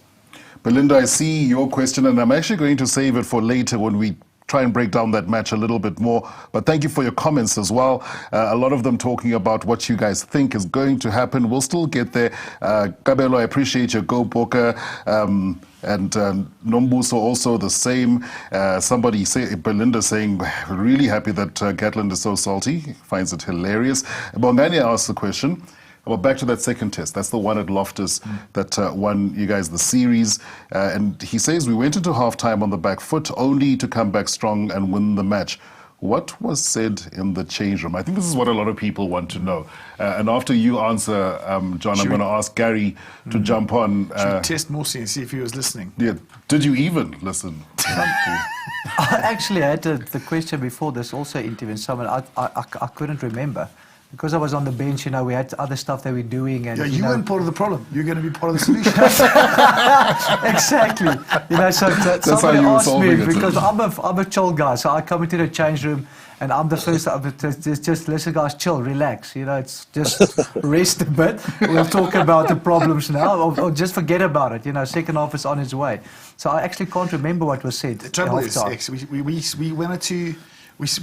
Belinda, I see your question, and I'm actually going to save it for later when we try and break down that match a little bit more. But thank you for your comments as well. A lot of them talking about what you guys think is going to happen. We'll still get there. Kabelo, I appreciate your go, Bokke. And Nombuso also the same. Somebody say, Belinda saying, really happy that Gatland is so salty. Finds it hilarious. Bongani asked the question. Well, back to that second test. That's the one at Loftus that won you guys the series. And he says, we went into halftime on the back foot only to come back strong and win the match. What was said in the change room? I think this is what a lot of people want to know. And after you answer, John, I'm going to ask Gary to jump on. Should we test Morsi and see if he was listening? Yeah. Did you even listen? I actually had the question before this also interviewed someone. I couldn't remember. Because I was on the bench, you know, we had other stuff that we're doing. And, yeah, you weren't part of the problem. You're going to be part of the solution. Exactly. You know, so somebody asked me, because I'm a chill guy, so I come into the change room and I'm the first to just listen, guys, chill, relax. You know, it's just rest a bit. We'll talk about the problems now, or just forget about it. You know, second half is on its way. So I actually can't remember what was said. The trouble is, we wanted to...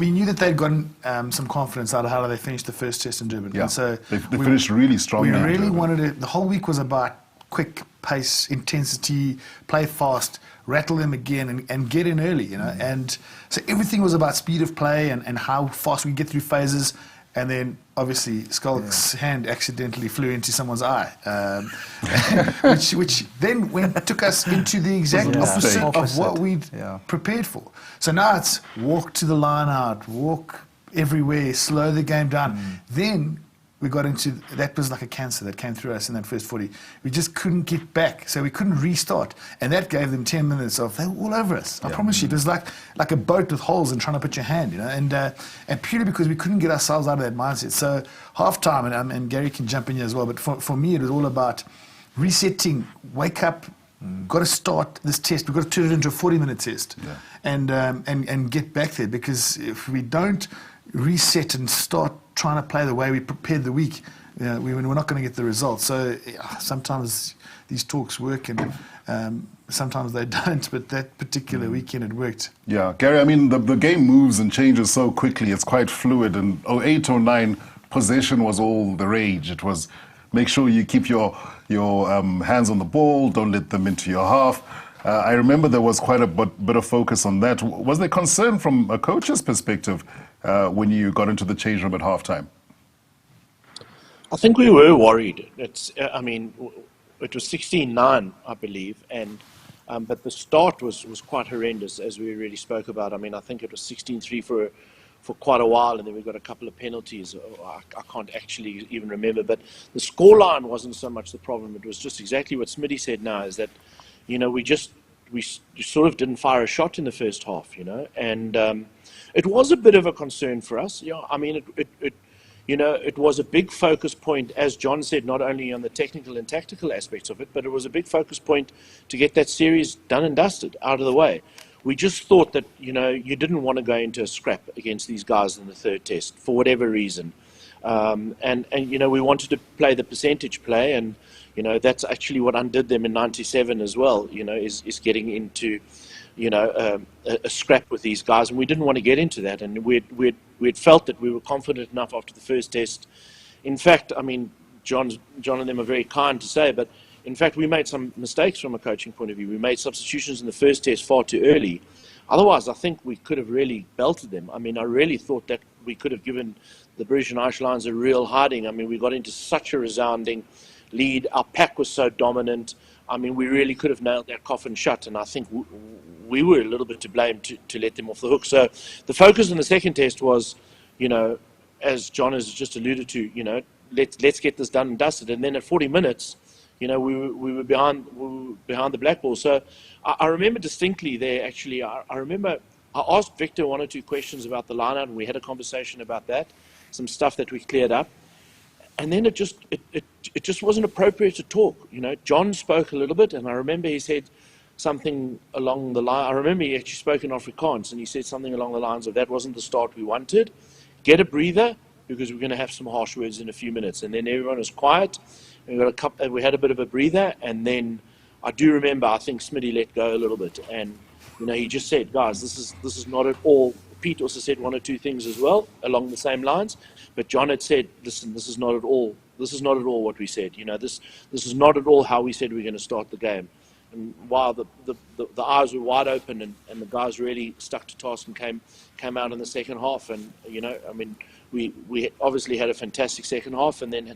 We knew that they'd gotten some confidence out of how they finished the first test in Durban. Yeah, and so they finished really strong. We really wanted it. The whole week was about quick pace, intensity, play fast, rattle them again, and get in early. You know, and so everything was about speed of play and how fast we get through phases. And then, obviously, Skulk's hand accidentally flew into someone's eye, which then took us into the exact opposite of what we'd prepared for. So now it's walk to the line out, walk everywhere, slow the game down. Then we got into, that was like a cancer that came through us in that first 40. We just couldn't get back, so we couldn't restart. And that gave them 10 minutes of, they were all over us. I promise you, it was like a boat with holes and trying to put your hand, you know, and purely because we couldn't get ourselves out of that mindset. So half-time, and Gary can jump in here as well, but for me it was all about resetting, wake up, got to start this test, we've got to turn it into a 40-minute test and get back there, because if we don't reset and start trying to play the way we prepared the week, we're not going to get the results. So sometimes these talks work and sometimes they don't, but that particular weekend it worked. Yeah, Gary, I mean, the game moves and changes so quickly. It's quite fluid. And 08, 09, possession was all the rage. It was make sure you keep your hands on the ball, don't let them into your half. I remember there was quite a bit of focus on that. Was there concern from a coach's perspective when you got into the change room at halftime? I think we were worried. I mean, it was 16-9, I believe, and but the start was quite horrendous, as we already spoke about. I mean, I think it was 16-3 for quite a while, and then we got a couple of penalties. I can't actually even remember, but the scoreline wasn't so much the problem. It was just exactly what Smitty said now, is that, you know, we sort of didn't fire a shot in the first half, you know, and it was a bit of a concern for us. Yeah, I mean, it was a big focus point, as John said, not only on the technical and tactical aspects of it, but it was a big focus point to get that series done and dusted, out of the way. We just thought that, you know, you didn't want to go into a scrap against these guys in the third test for whatever reason. And you know, we wanted to play the percentage play, and, you know, that's actually what undid them in 97 as well, you know, is getting into, you know, a scrap with these guys. And we didn't want to get into that. And we'd felt that we were confident enough after the first test. In fact, I mean, John and them are very kind to say, but in fact, we made some mistakes from a coaching point of view. We made substitutions in the first test far too early. Otherwise, I think we could have really belted them. I mean, I really thought that we could have given the British and Irish Lions a real hiding. I mean, we got into such a resounding lead. Our pack was so dominant. I mean, we really could have nailed that coffin shut, and I think we were a little bit to blame to let them off the hook. So the focus in the second test was, you know, as John has just alluded to, you know, let's get this done and dusted. And then at 40 minutes, you know, we were behind the black ball. So I remember distinctly there, actually, I remember I asked Victor one or two questions about the line-out, and we had a conversation about that, some stuff that we cleared up. And then it just wasn't appropriate to talk. You know, John spoke a little bit, and I remember he said something along the line. I remember he actually spoke in Afrikaans, and he said something along the lines of, that wasn't the start we wanted. Get a breather, because we're going to have some harsh words in a few minutes. And then everyone was quiet. And we had a bit of a breather, and then I do remember, I think Smitty let go a little bit, and he just said, guys, this is not at all. Pete also said one or two things as well along the same lines, but John had said, listen, this is not at all what we said. This is not at all how we said we were going to start the game. And while the eyes were wide open, and the guys really stuck to task and came out in the second half, and we obviously had a fantastic second half, and then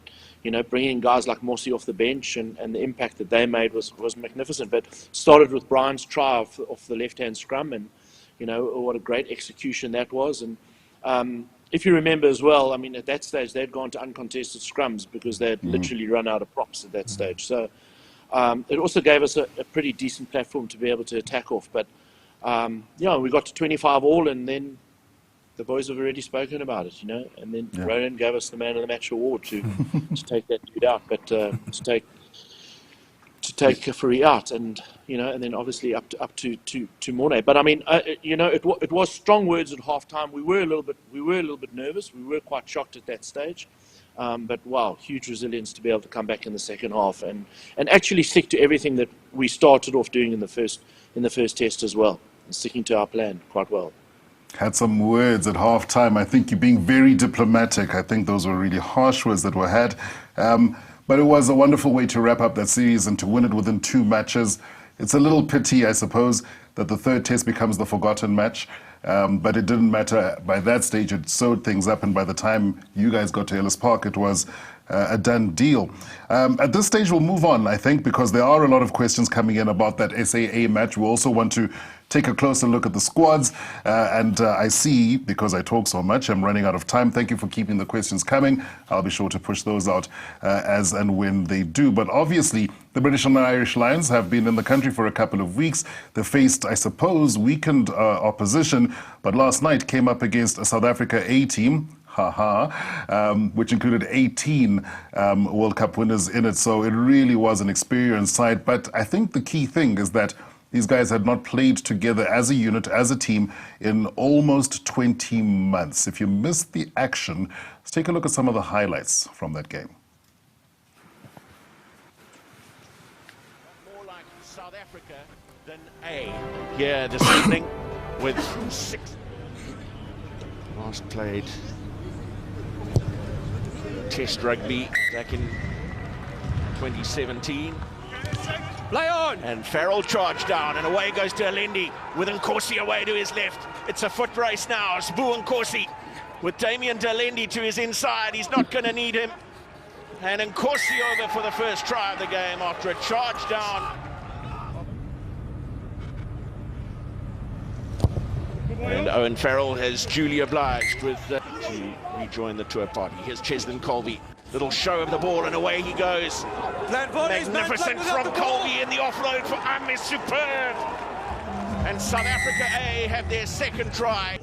bringing guys like Mossy off the bench and the impact that they made was magnificent. But started with Brian's try off the left-hand scrum, and what a great execution that was. And if you remember as well, at that stage they'd gone to uncontested scrums because they had literally run out of props at that stage. So it also gave us a pretty decent platform to be able to attack off. But we got to 25 all, and then the boys have already spoken about it, and then Ronan gave us the Man of the Match award to take that dude out, but to take Fourie out, and and then obviously up to Mornay. But it was strong words at halftime. We were a little bit nervous. We were quite shocked at that stage. But wow, huge resilience to be able to come back in the second half and actually stick to everything that we started off doing in the first test as well, and sticking to our plan quite well. Had some words at halftime. I think you're being very diplomatic. I think those were really harsh words that were had. But it was a wonderful way to wrap up that series and to win it within 2 matches. It's a little pity, I suppose, that the third test becomes the forgotten match. But it didn't matter. By that stage, it sewed things up, and by the time you guys got to Ellis Park, it was a done deal. At this stage, we'll move on, I think, because there are a lot of questions coming in about that SAA match. We also want to take a closer look at the squads. And I see, because I talk so much, I'm running out of time. Thank you for keeping the questions coming. I'll be sure to push those out as and when they do. But obviously, the British and Irish Lions have been in the country for a couple of weeks. They faced, I suppose, weakened opposition, but last night came up against a South Africa A team, which included 18 World Cup winners in it. So it really was an experienced side. But I think the key thing is that these guys had not played together as a unit, as a team, in almost 20 months. If you missed the action, let's take a look at some of the highlights from that game. More like South Africa than A here this evening with 6. Last played Test rugby back in 2017. Play on! And Farrell charged down, and away goes to Alendi with Nkosi away to his left. It's a foot race now. It's Sbu Nkosi with Damian Dalendi to his inside. He's not going to need him. And Nkosi over for the first try of the game after a charge down. And Owen Farrell has duly obliged with to rejoin the tour party. Here's Cheslin Colby. Little show of the ball, and away he goes. Magnificent from Colby, and the offload for is superb. And South Africa A have their second try.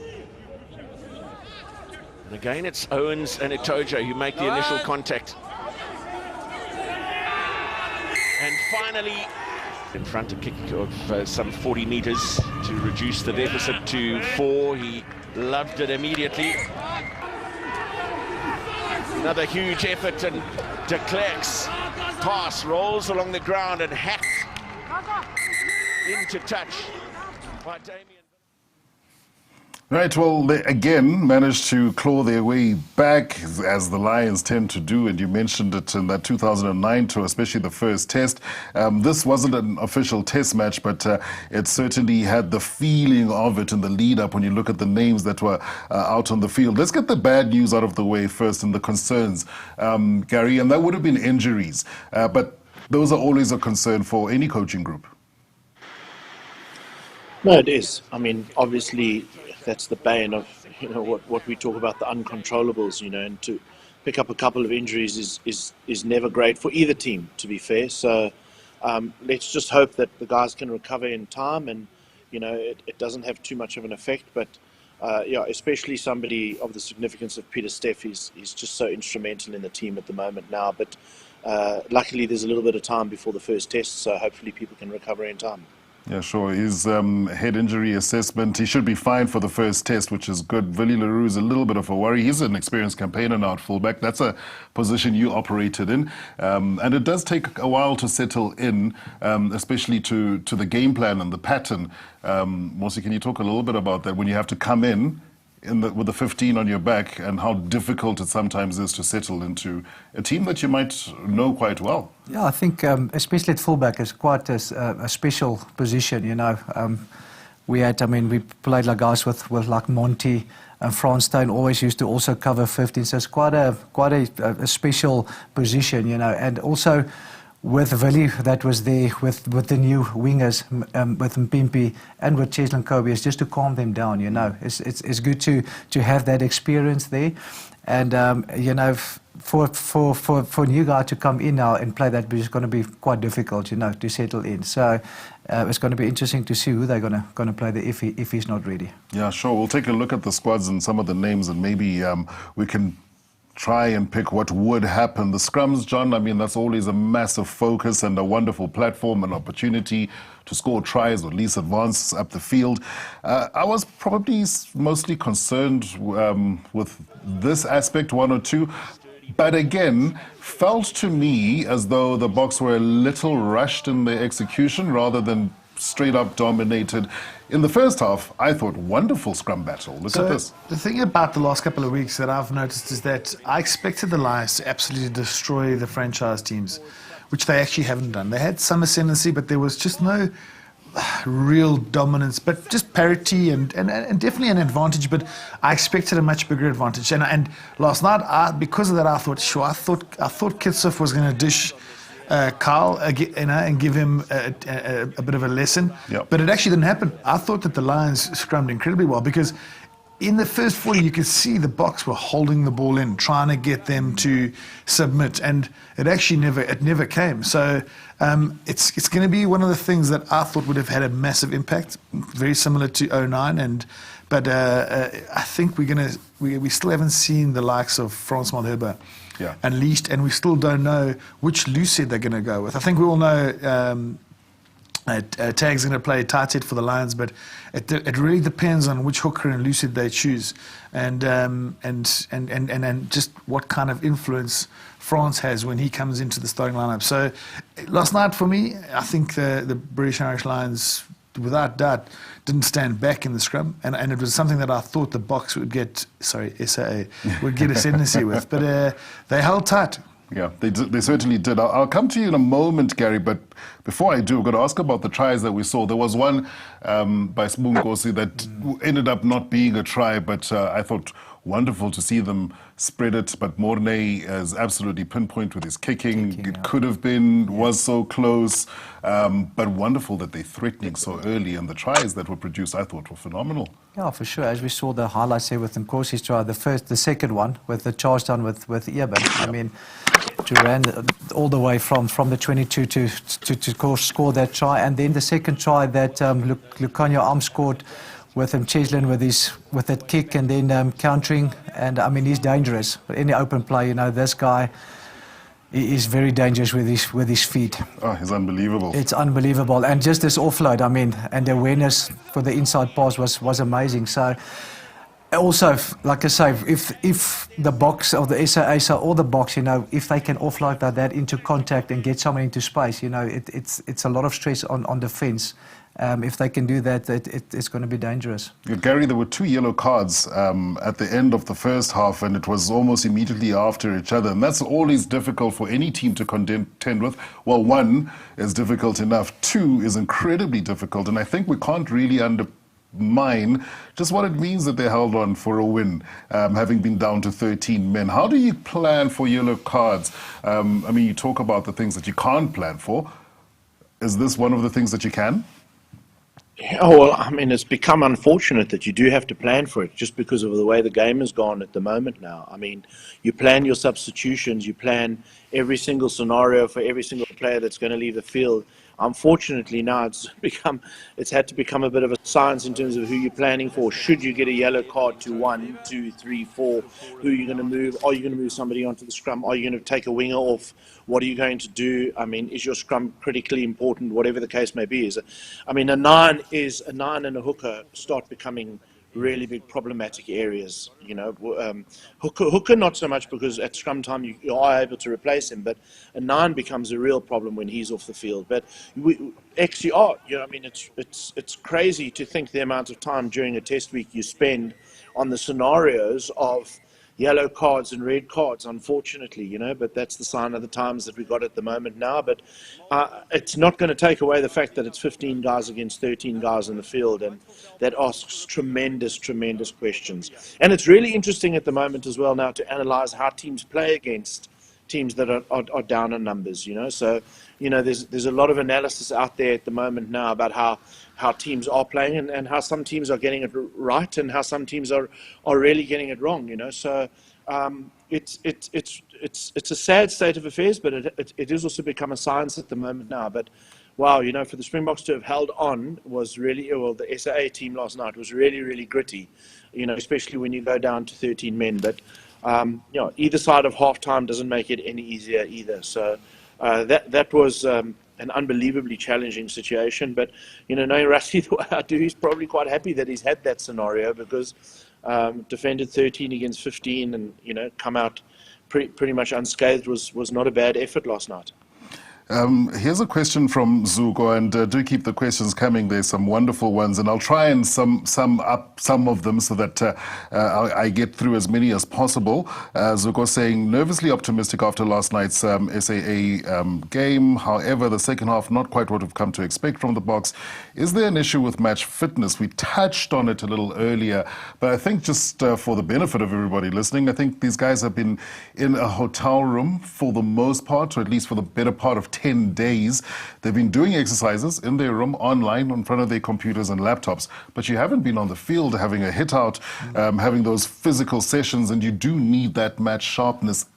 And again, it's Owens and Itoja who make the initial contact. And finally, in front, a kick of some 40 meters to reduce the deficit to 4. He loved it immediately. Another huge effort, and de Klerk's pass rolls along the ground and hacked into touch by Damian. Right, well, they again managed to claw their way back, as the Lions tend to do, and you mentioned it in that 2009 tour, especially the first test. This wasn't an official test match, but it certainly had the feeling of it in the lead-up when you look at the names that were out on the field. Let's get the bad news out of the way first, and the concerns, Gary, and that would have been injuries. But those are always a concern for any coaching group. No, it is. I mean, obviously, that's the bane of what we talk about, the uncontrollables. And to pick up a couple of injuries is never great for either team, to be fair. So let's just hope that the guys can recover in time, and it doesn't have too much of an effect. But especially somebody of the significance of Peter Steff is just so instrumental in the team at the moment now. But luckily, there's a little bit of time before the first test, so hopefully people can recover in time. Yeah, sure. His head injury assessment, he should be fine for the first test, which is good. Willie Leroux is a little bit of a worry. He's an experienced campaigner now at fullback. That's a position you operated in. And it does take a while to settle in, especially to the game plan and the pattern. Mosi, can you talk a little bit about that when you have to come in with the 15 on your back and how difficult it sometimes is to settle into a team that you might know quite well? Yeah, I think especially at fullback is quite a special position, you know. We played like guys with like Monty and Frans Stone always used to also cover 15, so it's quite a special position, you know. And also with Willie that was there, with the new wingers, with Mpimpi and with Cheslin Kobe, is just to calm them down, you know. It's good to have that experience there. And, you know, for a new guy to come in now and play that is going to be quite difficult, you know, to settle in. So it's going to be interesting to see who they're going to play there if he's not ready. Yeah, sure. We'll take a look at the squads and some of the names, and maybe we can try and pick what would happen. The scrums, John, I mean, that's always a massive focus and a wonderful platform and opportunity to score tries or at least advance up the field. I was probably mostly concerned with this aspect, one or two, but again, felt to me as though the Boks were a little rushed in their execution rather than straight up dominated. In the first half, I thought, wonderful scrum battle. Look at this. The thing about the last couple of weeks that I've noticed is that I expected the Lions to absolutely destroy the franchise teams, which they actually haven't done. They had some ascendancy, but there was just no real dominance, but just parity and definitely an advantage. But I expected a much bigger advantage. And last night, because of that, I thought, sure, I thought Kitshoff was going to dish Kyle, and give him a bit of a lesson. Yep. But it actually didn't happen. I thought that the Lions scrummed incredibly well because in the first 40, you could see the Boks were holding the ball in, trying to get them to submit, and it actually never came. So it's going to be one of the things that I thought would have had a massive impact, very similar to 09. But I think we still haven't seen the likes of Frans Malherbe. Yeah. Unleashed, and we still don't know which Lucid they're going to go with. I think we all know Tag's going to play tight head for the Lions, but it really depends on which hooker and Lucid they choose, and just what kind of influence France has when he comes into the starting lineup. So last night for me, I think the British Irish Lions, without doubt, didn't stand back in the scrum, and it was something that I thought the Boks would get, SAA, would get ascendancy with, but they held tight. Yeah, they certainly did. I'll come to you in a moment, Gary, but before I do, I've got to ask about the tries that we saw. There was one by Sibungosi that ended up not being a try, but I thought wonderful to see them spread it. But Morne is absolutely pinpoint with his kicking. It could have been, was so close, but wonderful that they're threatening so early. And the tries that were produced, I thought, were phenomenal. Yeah, for sure. As we saw the highlights here with Nkosi's try, the second one with the charge down with Eben. I mean, Duran all the way from the 22 to score that try, and then the second try that Lukhanyo Arm scored with Cheslin with that kick and then countering, and I mean he's dangerous. Any open play, you know, this guy is very dangerous with his feet. Oh, he's unbelievable. It's unbelievable, and just this offload, I mean, and the awareness for the inside pass was amazing. So. Also, like I say, if the Boks or the SAA or the Boks, you know, if they can offload like that into contact and get someone into space, you know, it's a lot of stress on defence. If they can do that, it's going to be dangerous. Gary, there were 2 yellow cards at the end of the first half, and it was almost immediately after each other. And that's always difficult for any team to contend with. Well, 1 is difficult enough. 2 is incredibly difficult. And I think we can't really undermine just what it means that they held on for a win, having been down to 13 men. How do you plan for yellow cards? I mean, you talk about the things that you can't plan for. Is this one of the things that you can? Yeah, well, I mean, it's become unfortunate that you do have to plan for it just because of the way the game has gone at the moment now. I mean, you plan your substitutions, you plan every single scenario for every single player that's going to leave the field. Unfortunately, now it's had to become a bit of a science in terms of who you're planning for. Should you get a yellow card to 1, 2, 3, 4? Who are you going to move? Are you going to move somebody onto the scrum? Are you going to take a winger off? What are you going to do? I mean, is your scrum critically important? Whatever the case may be, a 9 and a hooker start becoming really big problematic areas. Hooker not so much, because at scrum time you are able to replace him, but a 9 becomes a real problem when he's off the field. But it's crazy to think the amount of time during a test week you spend on the scenarios of yellow cards and red cards, unfortunately, but that's the sign of the times that we've got at the moment now. But it's not going to take away the fact that it's 15 guys against 13 guys in the field, and that asks tremendous questions. And it's really interesting at the moment as well now to analyze how teams play against teams that are down in numbers, So, there's a lot of analysis out there at the moment now about how teams are playing, and how some teams are getting it right and how some teams are really getting it wrong, So it's a sad state of affairs, but it has also become a science at the moment now. But wow, for the Springboks to have held on was really, well, the SAA team last night was really gritty, especially when you go down to 13 men. But either side of halftime doesn't make it any easier either. So that was an unbelievably challenging situation. But knowing Rassie the way I do, he's probably quite happy that he's had that scenario, because defended 13 against 15 and come out pretty much unscathed was not a bad effort last night. Here's a question from Zuko, and do keep the questions coming. There's some wonderful ones, and I'll try and sum up some of them so that I get through as many as possible. Zuko saying, nervously optimistic after last night's SAA game. However, the second half, not quite what we've come to expect from the Boks. Is there an issue with match fitness? We touched on it a little earlier, but I think just for the benefit of everybody listening, I think these guys have been in a hotel room for the most part, or at least for the better part of 10 days. They've been doing exercises in their room, online, in front of their computers and laptops, but you haven't been on the field having a hit out, having those physical sessions, and you do need that match sharpness.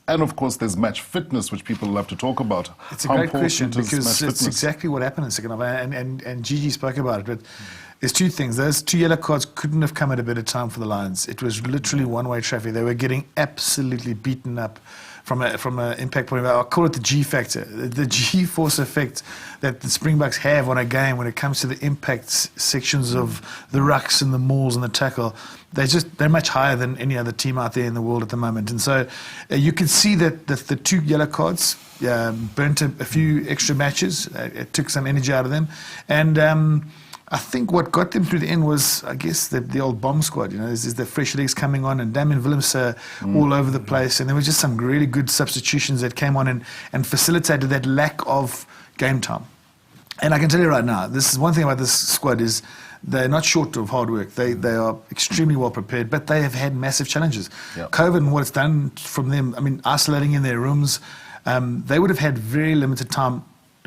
And of course, there's match fitness, which people love to talk about. It's a great question, because it's exactly what happened in the second half, and Gigi spoke about it, but there's two things. Those 2 yellow cards couldn't have come at a better time for the Lions. It was literally one-way traffic. They were getting absolutely beaten up from an impact point of view. I'll call it the G factor, the G-force effect that the Springboks have on a game when it comes to the impact sections of the rucks and the mauls and the tackle. They're much higher than any other team out there in the world at the moment. And so you can see that the 2 yellow cards burnt a few extra matches. It took some energy out of them. And I think what got them through the end was, I guess, the old bomb squad. There's the fresh legs coming on, and Damien Willems all over the place. And there were just some really good substitutions that came on and facilitated that lack of game time. And I can tell you right now, this is one thing about this squad is they're not short of hard work. They are extremely well prepared, but they have had massive challenges. Yep. COVID and what it's done from them, isolating in their rooms, they would have had very limited time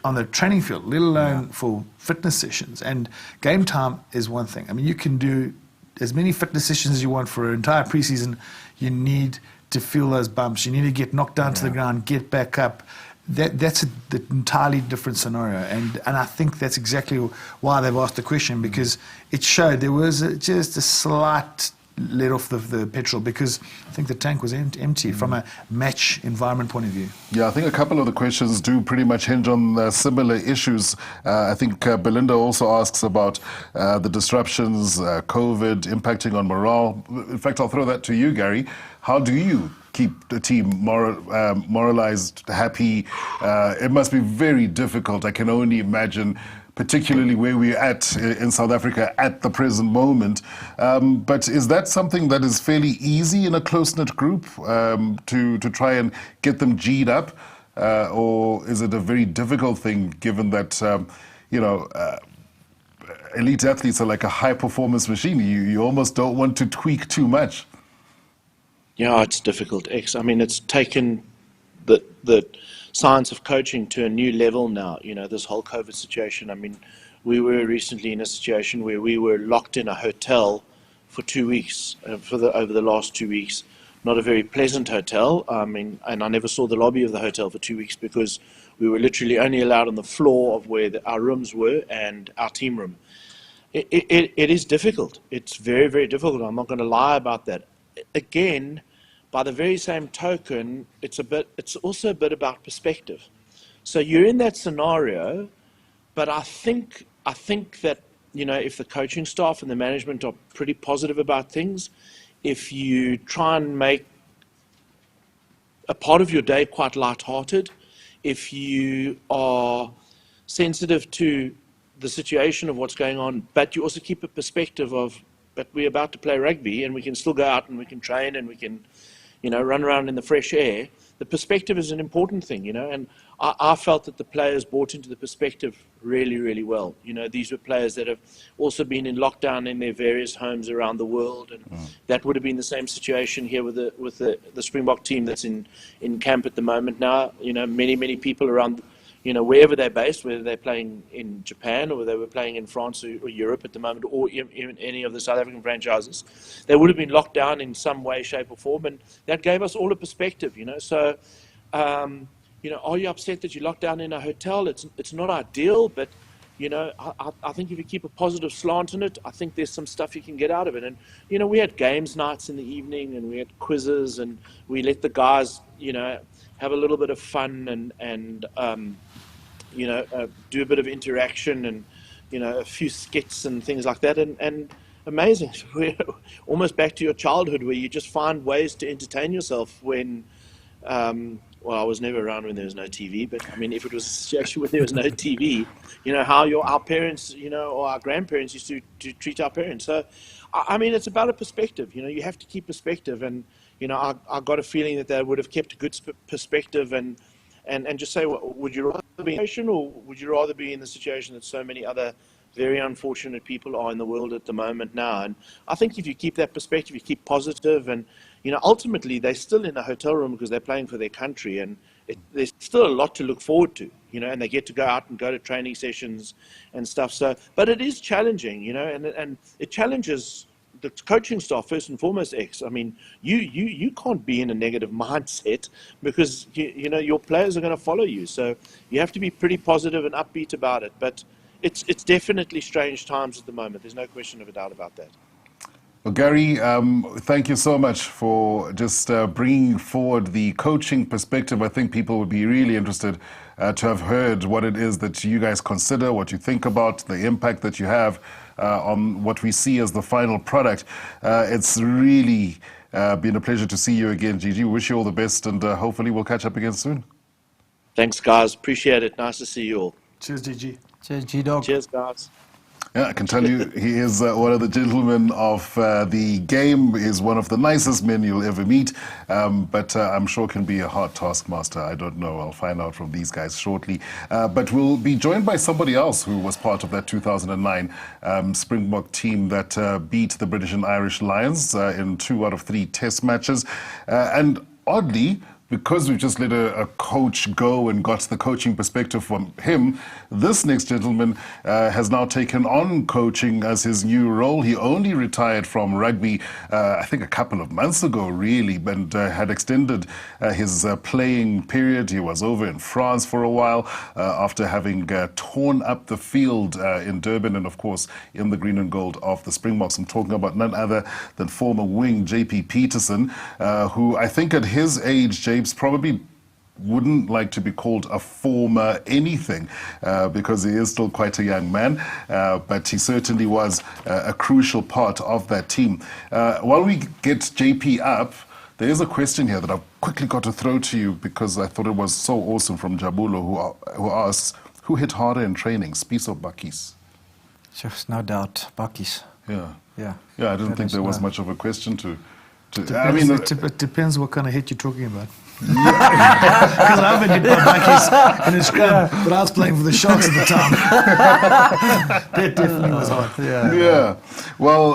on the training field, let alone for fitness sessions. And game time is one thing. You can do as many fitness sessions as you want for an entire preseason. You need to feel those bumps. You need to get knocked down to the ground, get back up. That's an entirely different scenario. And I think that's exactly why they've asked the question, because it showed there was just a slight let off the petrol, because I think the tank was empty from a match environment point of view. Yeah, I think a couple of the questions do pretty much hinge on similar issues. I think Belinda also asks about the disruptions, COVID impacting on morale. In fact, I'll throw that to you, Gary. How do you keep the team moralized, happy? It must be very difficult. I can only imagine, particularly where we're at in South Africa at the present moment. But is that something that is fairly easy in a close-knit group to try and get them G'd up? Or is it a very difficult thing, given that, elite athletes are like a high-performance machine? You almost don't want to tweak too much. Yeah, it's difficult. It's taken the science of coaching to a new level now. This whole COVID situation. We were recently in a situation where we were locked in a hotel for 2 weeks, over the last 2 weeks. Not a very pleasant hotel. And I never saw the lobby of the hotel for 2 weeks, because We were literally only allowed on the floor of where our rooms were and our team room. It is difficult. It's very, very difficult. I'm not going to lie about that. Again, by the very same token, it's also a bit about perspective. So you're in that scenario, but I think that, you know, if the coaching staff and the management are pretty positive about things, if you try and make a part of your day quite lighthearted, if you are sensitive to the situation of what's going on, but you also keep a perspective of, but we're about to play rugby and we can still go out and we can train and we can, you know, run around in the fresh air. The perspective is an important thing, you know, and I felt that the players bought into the perspective really, really well. You know, these were players that have also been in lockdown in their various homes around the world, and that would have been the same situation here with the Springbok team that's in camp at the moment now. You know, many people around, you know, wherever they're based, whether they're playing in Japan or they were playing in France or Europe at the moment, or even any of the South African franchises, they would have been locked down in some way, shape or form, and that gave us all a perspective, you know. So, you know, are you upset that you're locked down in a hotel? It's not ideal, but, you know, I think if you keep a positive slant on it, I think there's some stuff you can get out of it. And, you know, we had games nights in the evening and we had quizzes and we let the guys, you know, have a little bit of fun and you know, do a bit of interaction and, you know, a few skits and things like that. And amazing. We're almost back to your childhood where you just find ways to entertain yourself when, well, I was never around when there was no TV, but I mean, if it was a situation where there was no TV, you know, how our parents, you know, or our grandparents used to treat our parents. So, I mean, it's about a perspective, you know, you have to keep perspective. And, you know, I got a feeling that they would have kept a good perspective and just say, well, would you rather be in a situation or would you rather be in the situation that so many other very unfortunate people are in the world at the moment now? And I think if you keep that perspective, you keep positive, and, you know, ultimately they're still in a hotel room because they're playing for their country, and there's still a lot to look forward to, you know, and they get to go out and go to training sessions and stuff. So, but it is challenging, you know, and it challenges the coaching staff first and foremost. I mean, you can't be in a negative mindset because you know your players are going to follow you. So you have to be pretty positive and upbeat about it. But it's definitely strange times at the moment. There's no question of a doubt about that. Well, Gary, thank you so much for just bringing forward the coaching perspective. I think people would be really interested to have heard what it is that you guys consider, what you think about, the impact that you have on what we see as the final product. It's really been a pleasure to see you again, Gigi. Wish you all the best, and hopefully we'll catch up again soon. Thanks, guys. Appreciate it. Nice to see you all. Cheers, Gigi. Cheers, G-Dog. Cheers, guys. Yeah, I can tell you he is one of the gentlemen of the game. Is one of the nicest men you'll ever meet, but I'm sure can be a hard taskmaster. I don't know. I'll find out from these guys shortly. But we'll be joined by somebody else who was part of that 2009 Springbok team that beat the British and Irish Lions in 2 out of 3 test matches. And oddly, because we've just let a coach go and got the coaching perspective from him, this next gentleman has now taken on coaching as his new role. He only retired from rugby, I think a couple of months ago, really, and had extended his playing period. He was over in France for a while after having torn up the field in Durban and, of course, in the green and gold of the Springboks. I'm talking about none other than former wing JP Pietersen, who I think at his age, probably wouldn't like to be called a former anything because he is still quite a young man, but he certainly was a crucial part of that team. While we get JP up, there is a question here that I've quickly got to throw to you because I thought it was so awesome from Jabulo, who asks, who hit harder in training, Spies or Bakkies? Just no doubt, Bakkies. Yeah. Yeah. Yeah, I didn't think there was much of a question to Depends, I mean, it depends what kind of hit you're talking about. Because I haven't hit my Bakkies in a scrum, but I was playing for the Sharks at the time. That definitely was hard. Yeah. Well,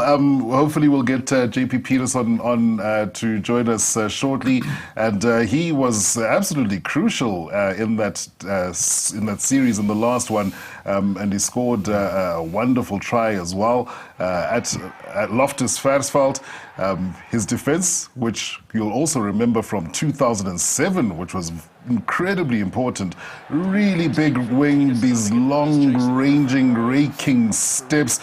hopefully we'll get JP Peterson on to join us shortly, and he was absolutely crucial in that series, in the last one, and he scored a wonderful try as well at Loftus Versfeld. His defense, which you'll also remember from 2007, which was incredibly important. Really big wing, these long-ranging, raking steps.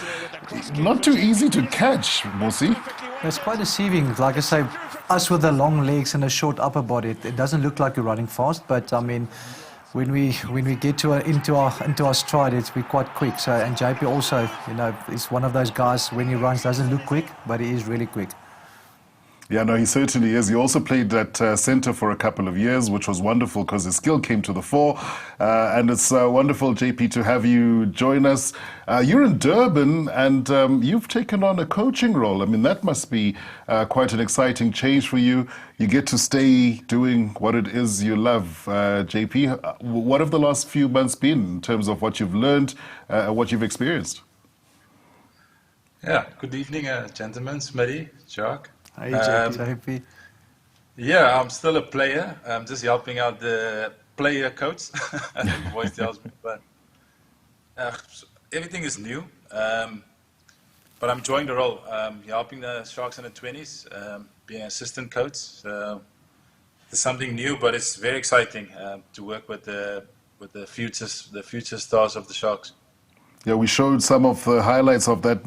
Not too easy to catch, Mosi. It's quite deceiving. Like I say, us with the long legs and a short upper body, it doesn't look like you're running fast, but I mean, when we get into our stride, we're quite quick. So, and JP also, you know, is one of those guys, when he runs, doesn't look quick, but he is really quick. Yeah, no, he certainly is. He also played at centre for a couple of years, which was wonderful because his skill came to the fore. And it's wonderful, JP, to have you join us. You're in Durban and you've taken on a coaching role. I mean, that must be quite an exciting change for you. You get to stay doing what it is you love. JP, what have the last few months been in terms of what you've learned, what you've experienced? Yeah, good evening, gentlemen, Smitty, Jaque. Hey, JP. Yeah, I'm still a player. I'm just helping out the player coach, as the voice tells me. But everything is new. But I'm enjoying the role. Helping the Sharks in the 20s, being assistant coach. So it's something new, but it's very exciting to work with the future stars of the Sharks. Yeah, we showed some of the highlights of that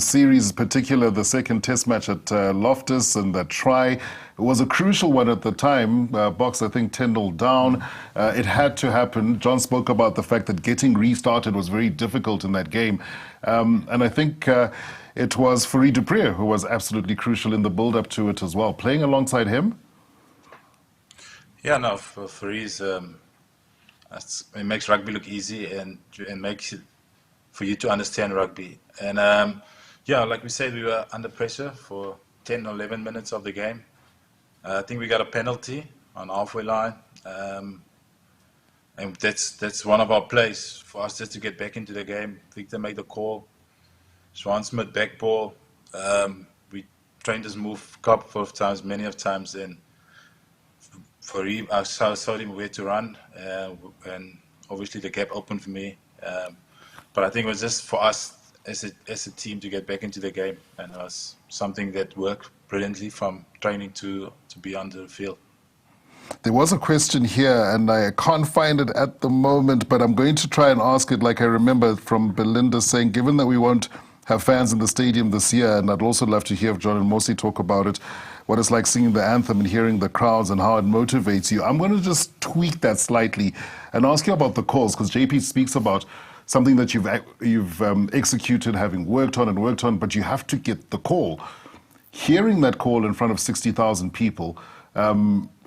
series, in particular the second test match at Loftus and that try. It was a crucial one at the time. Boks, I think, 10-0 down. It had to happen. John spoke about the fact that getting restarted was very difficult in that game. And I think it was Fourie du Preez who was absolutely crucial in the build-up to it as well. Playing alongside him? Yeah, no, for Fourie's, it makes rugby look easy and makes it for you to understand rugby. And yeah, like we said, we were under pressure for 10 or 11 minutes of the game. I think we got a penalty on halfway line. And that's one of our plays for us just to get back into the game. Victor made the call. Smit back ball. We trained this move a couple of times, many of times. And for him, I saw him where to run. And obviously the gap opened for me. But I think it was just for us as a team to get back into the game, and it was something that worked brilliantly from training to be on the field. There was a question here, and I can't find it at the moment, but I'm going to try and ask it like I remember from Belinda saying, given that we won't have fans in the stadium this year, and I'd also love to hear John and Mosi talk about it, what it's like singing the anthem and hearing the crowds and how it motivates you. I'm going to just tweak that slightly and ask you about the calls, because JP speaks about something that you've executed, having worked on, but you have to get the call. Hearing that call in front of 60,000 people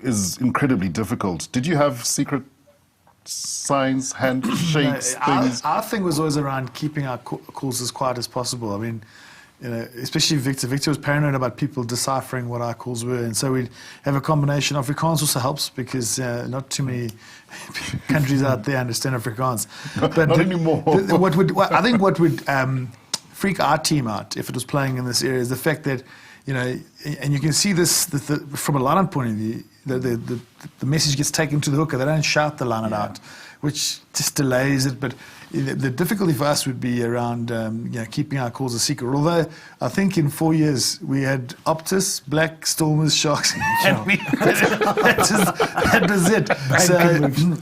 is incredibly difficult. Did you have secret signs, handshakes, things? Our thing was always around keeping our calls as quiet as possible. I mean, you know, especially Victor. Victor was paranoid about people deciphering what our calls were, and so we'd have a combination. Afrikaans also helps because not too many countries out there understand Afrikaans. But not anymore. I think what would freak our team out if it was playing in this area is the fact that, you know, and you can see this from a line-out point of view, the message gets taken to the hooker. They don't shout the line out, which just delays it. But the difficulty for us would be around you know, keeping our calls a secret. Although I think in 4 years we had Optus, Black, Stormers, Sharks, and that was it. So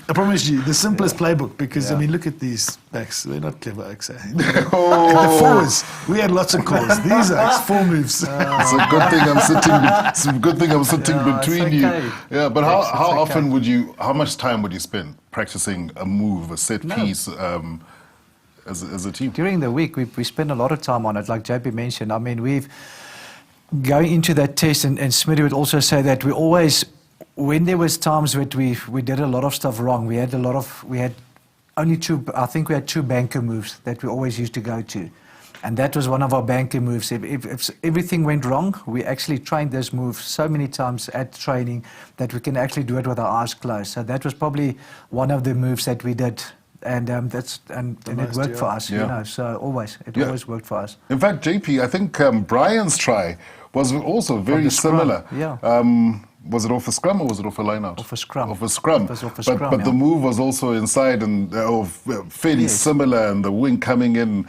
I promise you, the simplest playbook, because I mean, look at these backs. They're not clever, actually. The forwards, we had lots of calls. These are 4 moves. It's a good thing I'm sitting between you. Yeah, but how often would you? How much time would you spend practicing a move, a set piece, as a team? During the week, we spend a lot of time on it, like JP mentioned. I mean, we've going into that test, and Smitty would also say that we always, when there was times that we did a lot of stuff wrong, we had only 2, I think we had 2 banker moves that we always used to go to. And that was one of our banker moves. If everything went wrong, we actually trained this move so many times at training that we can actually do it with our eyes closed. So that was probably one of the moves that we did. And it worked for us, you know. So always worked for us. In fact, JP, I think Brian's try was also very similar. Was it off a scrum or was it off a line out? Off a scrum. Off a scrum. It was off a but scrum, the move was also inside and fairly similar, and the wing coming in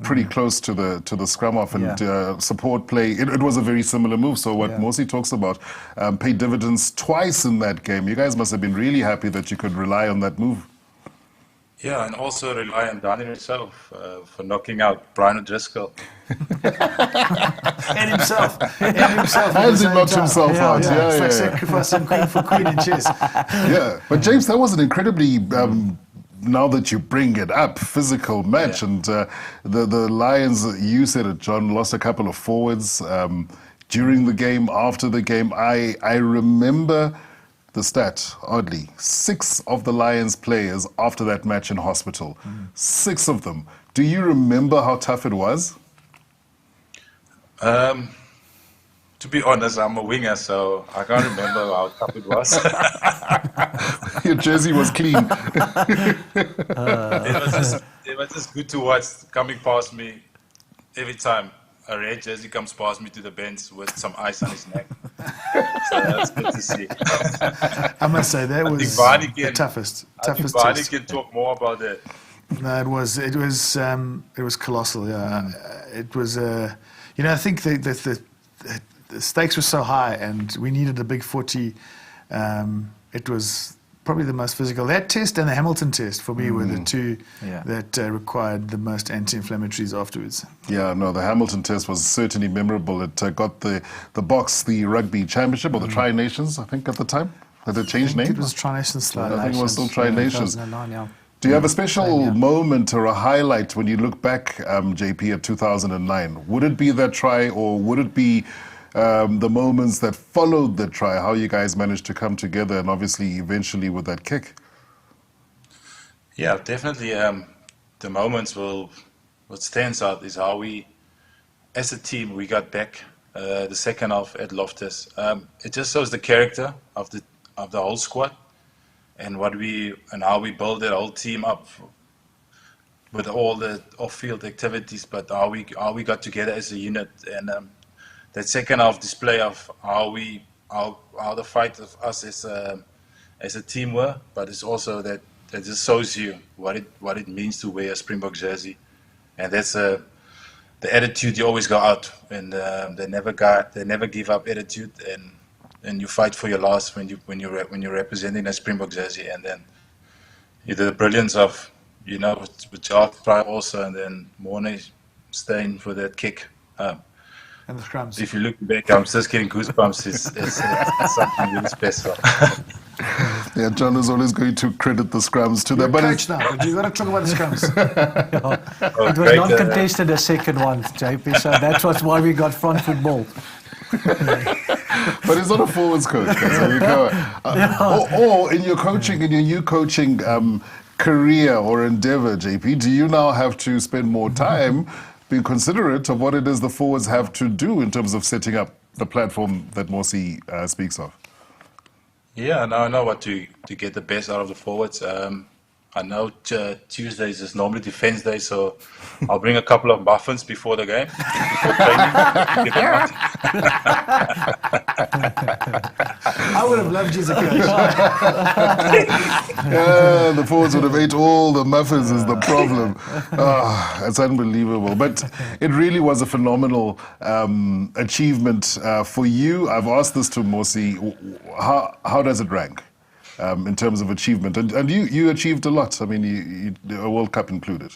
pretty close to the scrum off and support play. It was a very similar move. So what Mosi talks about paid dividends twice in that game. You guys must have been really happy that you could rely on that move. Yeah, and also rely on Danny himself for knocking out Brian O'Driscoll. And himself. And he knocked himself out. It's like sacrificing queen for queen in chess. Yeah, but James, that was an incredibly, now that you bring it up, physical match. And the Lions, you said it, John, lost a couple of forwards during the game, after the game. I remember the stat, oddly, 6 of the Lions players after that match in hospital. 6 of them. Do you remember how tough it was? To be honest, I'm a winger, so I can't remember how tough it was. Your jersey was clean. It was just good to watch, coming past me every time. A red jersey comes past me to the bench with some ice on his neck. So that's good to see. I must say, that was the toughest. I think Barney can talk more about that. No, it was colossal. Yeah, it was. I think the stakes were so high, and we needed a big 40. It was probably the most physical. That test and the Hamilton test for me were the two that required the most anti-inflammatories afterwards. Yeah, no, the Hamilton test was certainly memorable. It got the Boks the Rugby Championship, or the Tri-Nations, I think, at the time. Had it changed name? It was Tri-Nations. I think it was still Tri-Nations. 2009, Do you have a special moment or a highlight when you look back, JP, at 2009? Would it be that try, or would it be the moments that followed the try, how you guys managed to come together, and obviously eventually with that kick? Yeah, definitely. The moments what stands out is how we, as a team, we got back the second half at Loftus. It just shows the character of the whole squad, and how we build that whole team up with all the off-field activities, but how we got together as a unit, and that second half display of how the fight of us as a team were, but it's also that just shows you what it means to wear a Springbok jersey, and that's the attitude. You always go out, and they never give up attitude, and you fight for your last when you're representing a Springbok jersey, and then the brilliance of with Jaque try also, and then Morne staying for that kick. And the scrums. If you look back, I'm just getting goosebumps. It's something really special. Yeah, John is always going to credit the scrums to them. But coach now, but you got to talk about the scrums. It was not contested, the second one, JP, so that was why we got front foot ball. But he's not a forwards coach. So you go, or in your new coaching career or endeavor, JP, do you now have to spend more time being considerate of what it is the forwards have to do in terms of setting up the platform that Mosi speaks of? Yeah, now I know what to get the best out of the forwards. I know Tuesdays is normally defense day, so I'll bring a couple of muffins before the game, before training. I would have loved you as a coach. The forwards would have ate all the muffins is the problem. It's unbelievable. But it really was a phenomenal achievement for you. I've asked this to Mosi. How does it rank? In terms of achievement, and you achieved a lot. I mean, you a World Cup included.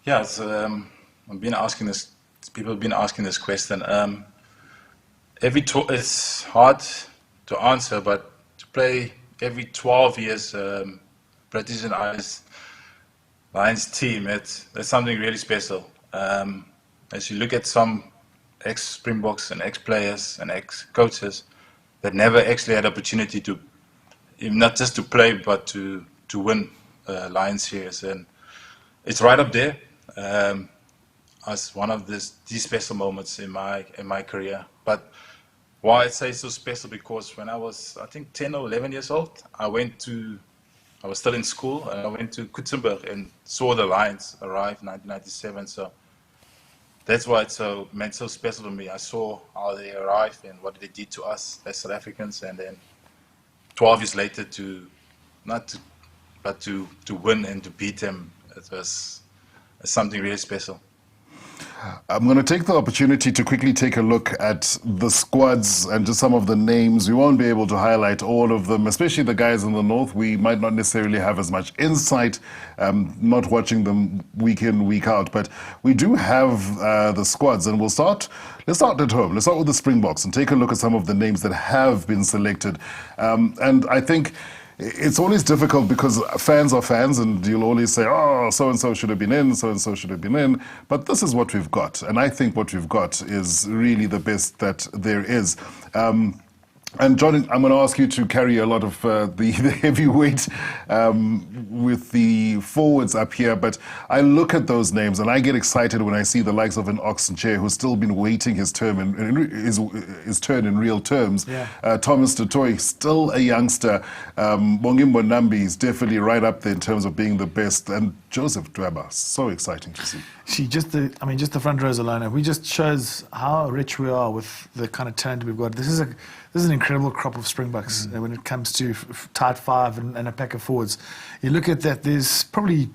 Yeah, I've been asking this. People have been asking this question. It's hard to answer, but to play every 12 years, British and Irish Lions team, that's something really special. As you look at some ex-Springboks and ex-players and ex-coaches that never actually had opportunity to, not just to play, but to win Lions series, and it's right up there as one of these special moments in my career. But why I say so special, because when I was, I think, 10 or 11 years old, I was still in school, and I went to Kutsenberg and saw the Lions arrive in 1997. So that's why it meant so special to me. I saw how they arrived and what they did to us as South Africans, and then 12 years later to win and to beat them, it was something really special. I'm going to take the opportunity to quickly take a look at the squads and just some of the names. We won't be able to highlight all of them, especially the guys in the north. We might not necessarily have as much insight, not watching them week in, week out. But we do have the squads, and let's start at home. Let's start with the Springboks and take a look at some of the names that have been selected. And I think it's always difficult because fans are fans, and you'll always say, oh, so-and-so should have been in, so-and-so should have been in. But this is what we've got. And I think what we've got is really the best that there is. And John, I'm going to ask you to carry a lot of the heavyweight with the forwards up here. But I look at those names and I get excited when I see the likes of an Oxenchair who's still been waiting his turn his turn in real terms. Yeah. Thomas Dutoy, still a youngster. Bongimbo Nambi is definitely right up there in terms of being the best. And Joseph Dweba, so exciting to see. Just the front rows alone. We just shows how rich we are with the kind of talent we've got. This is an incredible crop of Springboks when it comes to tight five and a pack of forwards. You look at that, there's probably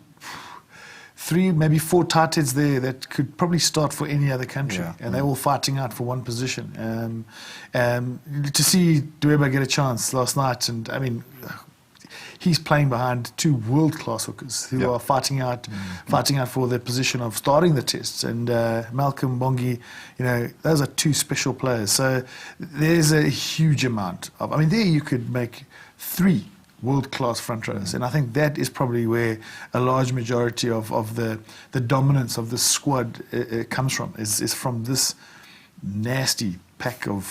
3, maybe 4 tight heads there that could probably start for any other country, and they're all fighting out for one position. To see Dweba get a chance last night, and I mean, he's playing behind 2 world-class hookers who are fighting out for their position of starting the tests. And Malcolm Bongi, those are 2 special players. So there's a huge amount of. I mean, there you could make 3 world-class front rows, and I think that is probably where a large majority of the dominance of the squad comes from. Is from this nasty pack of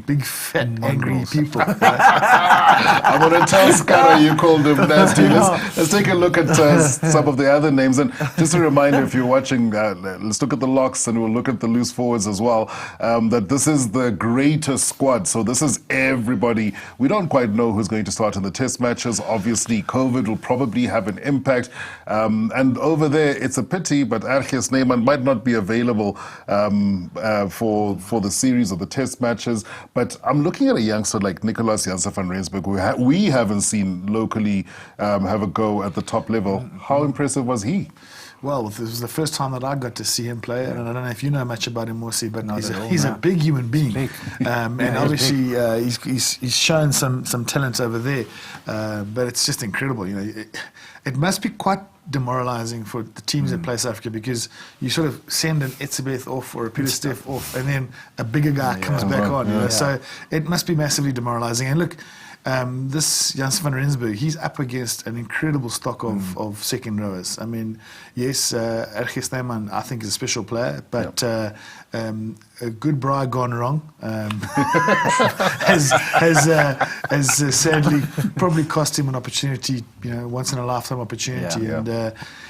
big, fat, angry people. I'm going to tell Scott you called him nasty. Let's take a look at some of the other names. And just a reminder, if you're watching, let's look at the locks and we'll look at the loose forwards as well, that this is the greatest squad. So this is everybody. We don't quite know who's going to start in the test matches. Obviously, COVID will probably have an impact. And over there, it's a pity, but Arjes Neyman might not be available for the series of the test matches. But I'm looking at a youngster like Nicolas Janse van Rensburg, who we haven't seen locally have a go at the top level. How impressive was he? Well, this was the first time that I got to see him play, and I don't know if you know much about him, Morsi, but he's a big human being. And obviously he's shown some talent over there, but it's just incredible. It must be quite demoralizing for the teams that play South Africa, because you sort of send an Etzebeth off or a Peter Steff off, and then a bigger guy comes back on. So it must be massively demoralizing. And look, this Janse van Rensburg, he's up against an incredible stock of second rowers. I mean, yes, Arjes Neyman, I think, is a special player, but a good braai gone wrong has sadly probably cost him an opportunity, once in a lifetime opportunity.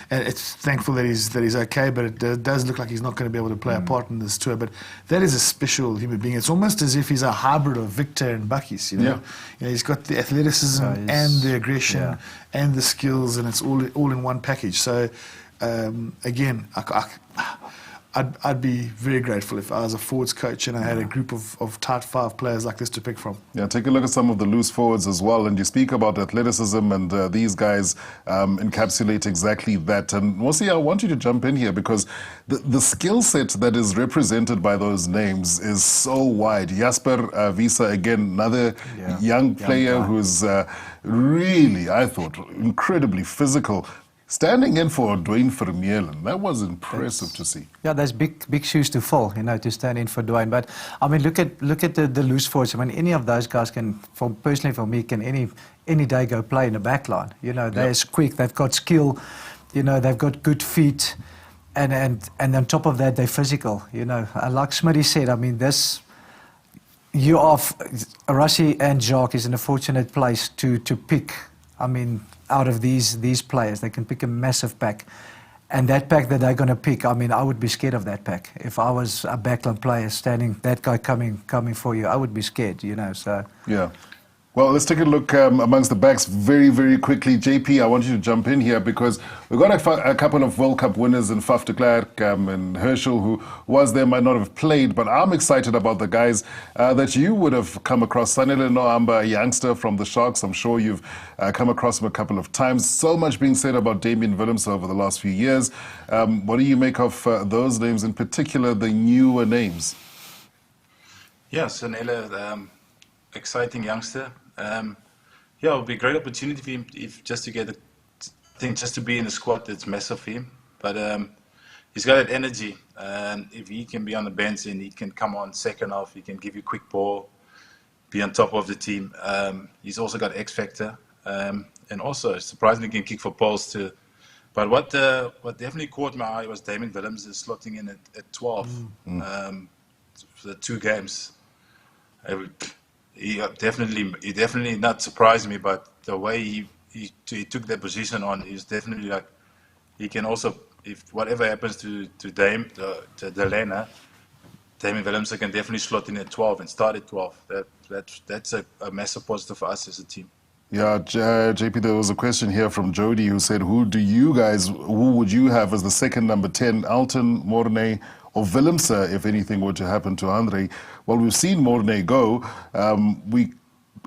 And it's thankful that he's okay, but it does look like he's not going to be able to play a part in this tour. But that is a special human being. It's almost as if he's a hybrid of Victor and Bakkies. He's got the athleticism and the aggression and the skills, and it's all in one package. So again, I'd be very grateful if I was a forwards coach and I had a group of tight 5 players like this to pick from. Yeah, take a look at some of the loose forwards as well. And you speak about athleticism, and these guys encapsulate exactly that. And Mosi, I want you to jump in here, because the skill set that is represented by those names is so wide. Jasper Visa, again, another young player who's really, I thought, incredibly physical. Standing in for Dwayne Vermeulen, that was impressive to see. Yeah, there's big shoes to fill, to stand in for Dwayne. But I mean, look at the loose forwards. I mean, any of those guys personally for me, can any day go play in the back line. They're quick, they've got skill, they've got good feet, and on top of that, they're physical. Like Smitty said, I mean, Rassie and Jaque is in a fortunate place to pick. I mean, out of these players, they can pick a massive pack. And that pack that they're going to pick, I mean, I would be scared of that pack. If I was a backline player standing, that guy coming for you, I would be scared, so... Yeah. Well, let's take a look amongst the backs very, very quickly. JP, I want you to jump in here because we've got a couple of World Cup winners in Faf de Klerk and Herschel, who was there, might not have played, but I'm excited about the guys that you would have come across. Sanele Nohamba, a youngster from the Sharks. I'm sure you've come across him a couple of times. So much being said about Damian Willemse over the last few years. What do you make of those names, in particular the newer names? Yeah, Sanele, exciting youngster. Yeah, it would be a great opportunity for him if just to get, I think just to be in the squad, it's massive for him. But he's got that energy, and if he can be on the bench and he can come on second half, he can give you quick ball, be on top of the team. He's also got X factor, and also surprisingly can kick for poles too. But what definitely caught my eye was Damian Willemse slotting in at 12 for the 2 games. He definitely not surprised me, but the way he took that position on is definitely like he can also, if whatever happens to Damian Willemse can definitely slot in at 12 and start at 12. That's a massive positive for us as a team. Yeah, JP, there was a question here from Jody who said, who would you have as the second number 10, Alton, Mornay, or Willemse, if anything were to happen to Andre? Well, we've seen Mornay go. We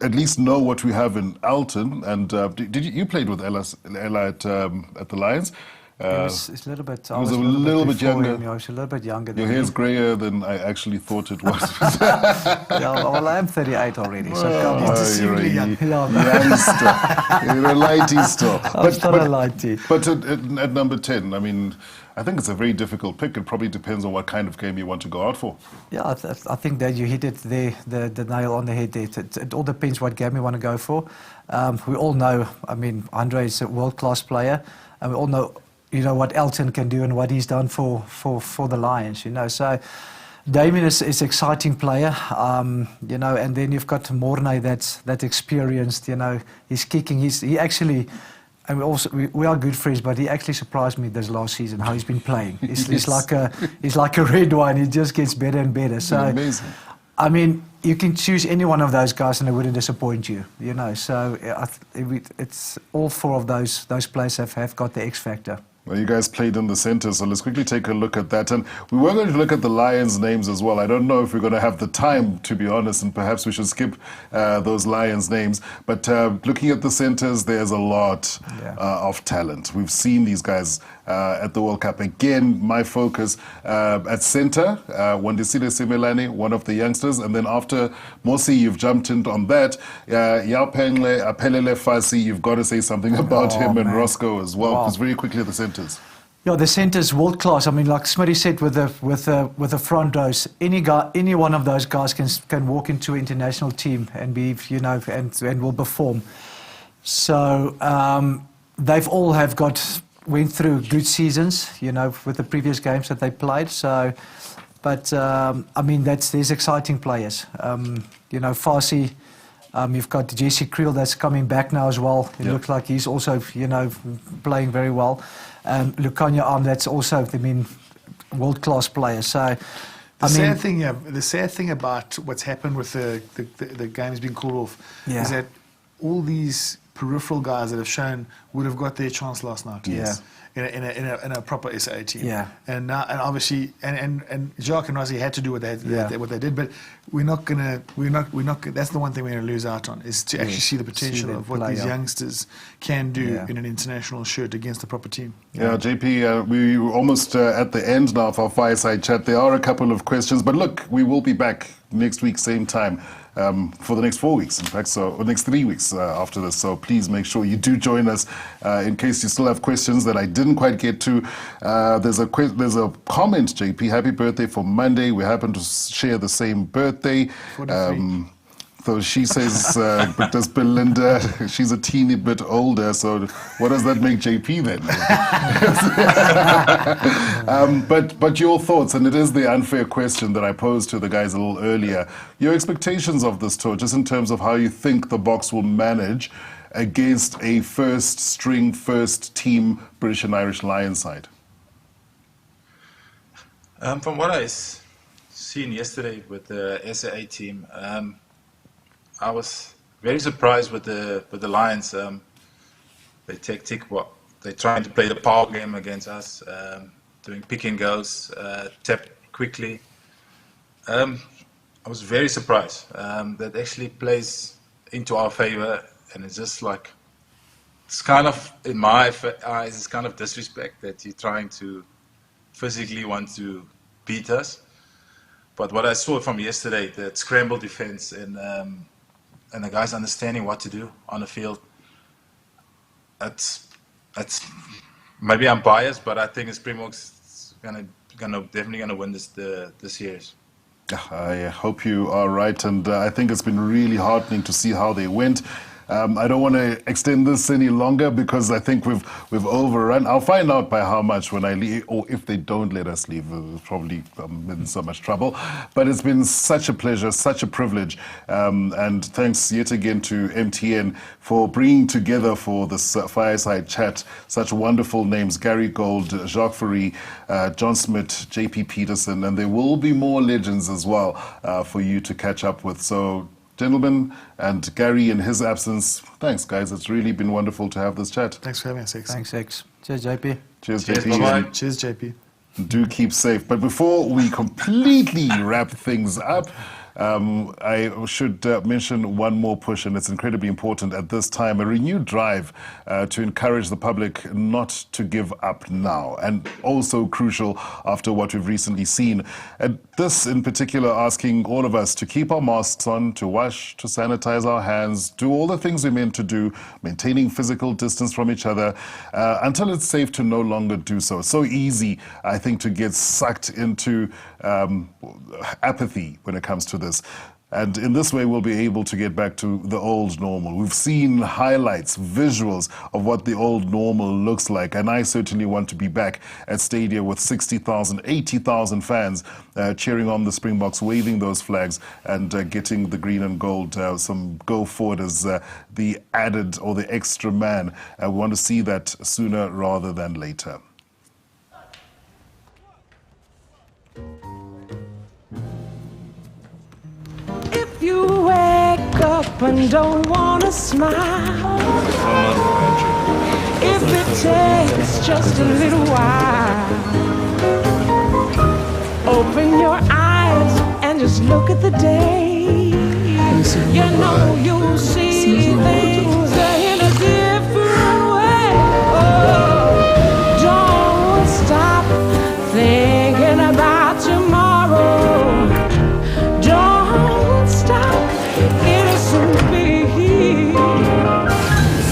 at least know what we have in Alton. And you played with Ella at the Lions? It's a little bit. He was a little bit younger. Him, a little bit younger. Your hair's grayer than I actually thought it was. Yeah, well, I am 38 already, so come on. You're a youngster. You're a lighty still. I'm still a lighty. But at number 10, I mean, I think it's a very difficult pick. It probably depends on what kind of game you want to go out for. Yeah, I think that you hit it there, the nail on the head there. It all depends what game you want to go for. We all know, I mean, Andre is a world-class player, and we all know, you know, what Elton can do and what he's done for the Lions, you know. So Damian is an exciting player, you know, and then you've got Mornay that's experienced, you know. He's kicking, he actually, and we are good friends, but he actually surprised me this last season how he's been playing. He's like a red wine. He just gets better and better. So amazing. I mean, you can choose any one of those guys and it wouldn't disappoint you, you know. So it's all 4 of those players have got the X factor. Well, you guys played in the centre, so let's quickly take a look at that. And we were going to look at the Lions' names as well. I don't know if we're going to have the time, to be honest, and perhaps we should skip those Lions' names. But looking at the centres, there's a lot of talent. We've seen these guys at the World Cup. Again, my focus at centre, Wandisile Simelane, one of the youngsters. And then after Mosi, you've jumped in on that. Yaopengle, Apelele Fasi, you've got to say something about him and Roscoe as well. Because very quickly the centres. Yeah, the centre's world class. I mean, like Smitty said, with the front rows, any one of those guys can walk into an international team and be, you know, and will perform. So they've all went through good seasons, you know, with the previous games that they played. So, but I mean, there's exciting players. You know, Farsi. You've got Jesse Creel that's coming back now as well. It looks like he's also, you know, playing very well. Lukanya that's also, I mean, world-class player. So, the sad thing about what's happened with the games being called off is that all these peripheral guys that have shown would have got their chance last night. Yes. In a proper SA team. Yeah. And now, and obviously, and Jaque and Rozzy had to do what they did, but we're not. That's the one thing we're going to lose out on, is to actually see the potential of what these youngsters can do in an international shirt against a proper team. Yeah, JP, we're almost at the end now of our Fireside Chat. There are a couple of questions, but look, we will be back next week, same time. For the next 4 weeks, in fact, or next 3 weeks after this. So please make sure you do join us in case you still have questions that I didn't quite get to. There's a comment, JP. Happy birthday for Monday. We happen to share the same birthday. So she says, but does Belinda, she's a teeny bit older, so what does that make JP then? But your thoughts, and it is the unfair question that I posed to the guys a little earlier, your expectations of this tour, just in terms of how you think the Boks will manage against a first-string, first-team British and Irish Lions side? From what I seen yesterday with the SAA team, I was very surprised with the Lions. They tactic what they're trying to play the power game against us, doing pick and goes, tap quickly. I was very surprised that actually plays into our favor, and it's just like it's kind of in my eyes, it's kind of disrespect that you're trying to physically want to beat us. But what I saw from yesterday, that scramble defense and the guys understanding what to do on the field, that's maybe I'm biased, but I think Springbok's definitely gonna win the series. I hope you are right, and I think it's been really heartening to see how they went. I don't want to extend this any longer because I think we've overrun. I'll find out by how much when I leave, or if they don't let us leave. We'll probably in so much trouble. But it's been such a pleasure, such a privilege, and thanks yet again to MTN for bringing together for this fireside chat such wonderful names: Gary Gold, Jaque Fourie, John Smit, JP Pietersen, and there will be more legends as well for you to catch up with. So, gentlemen, and Gary in his absence, thanks, guys. It's really been wonderful to have this chat. Thanks for having us, X. Thanks, X. Cheers, JP. Cheers, Cheers, JP. bye-bye. Cheers, JP. Do keep safe. But before we completely wrap things up, I should mention one more push, and it's incredibly important at this time, a renewed drive to encourage the public not to give up now, and also crucial after what we've recently seen. And this in particular asking all of us to keep our masks on, to wash, to sanitize our hands, do all the things we're meant to do, maintaining physical distance from each other, until it's safe to no longer do so. It's so easy, I think, to get sucked into apathy when it comes to this. And in this way, we'll be able to get back to the old normal. We've seen highlights, visuals of what the old normal looks like. And I certainly want to be back at Stadia with 60,000, 80,000 fans cheering on the Springboks, waving those flags and getting the green and gold some go forward as the added or the extra man. We want to see that sooner rather than later. If you wake up and don't want to smile, if it takes just a little while, open your eyes and just look at the day. You know you'll see things in a different way. Oh, don't stop thinking about tomorrow. It'll soon be here.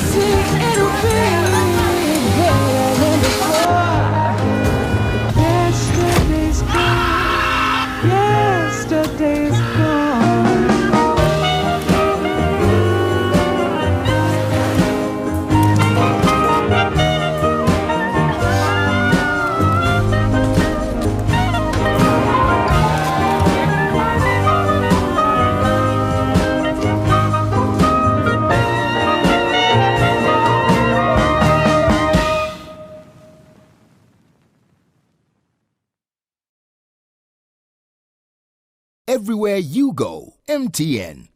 See, it'll be better than before. Yesterday's gone. Yesterday's gone. Everywhere you go, MTN.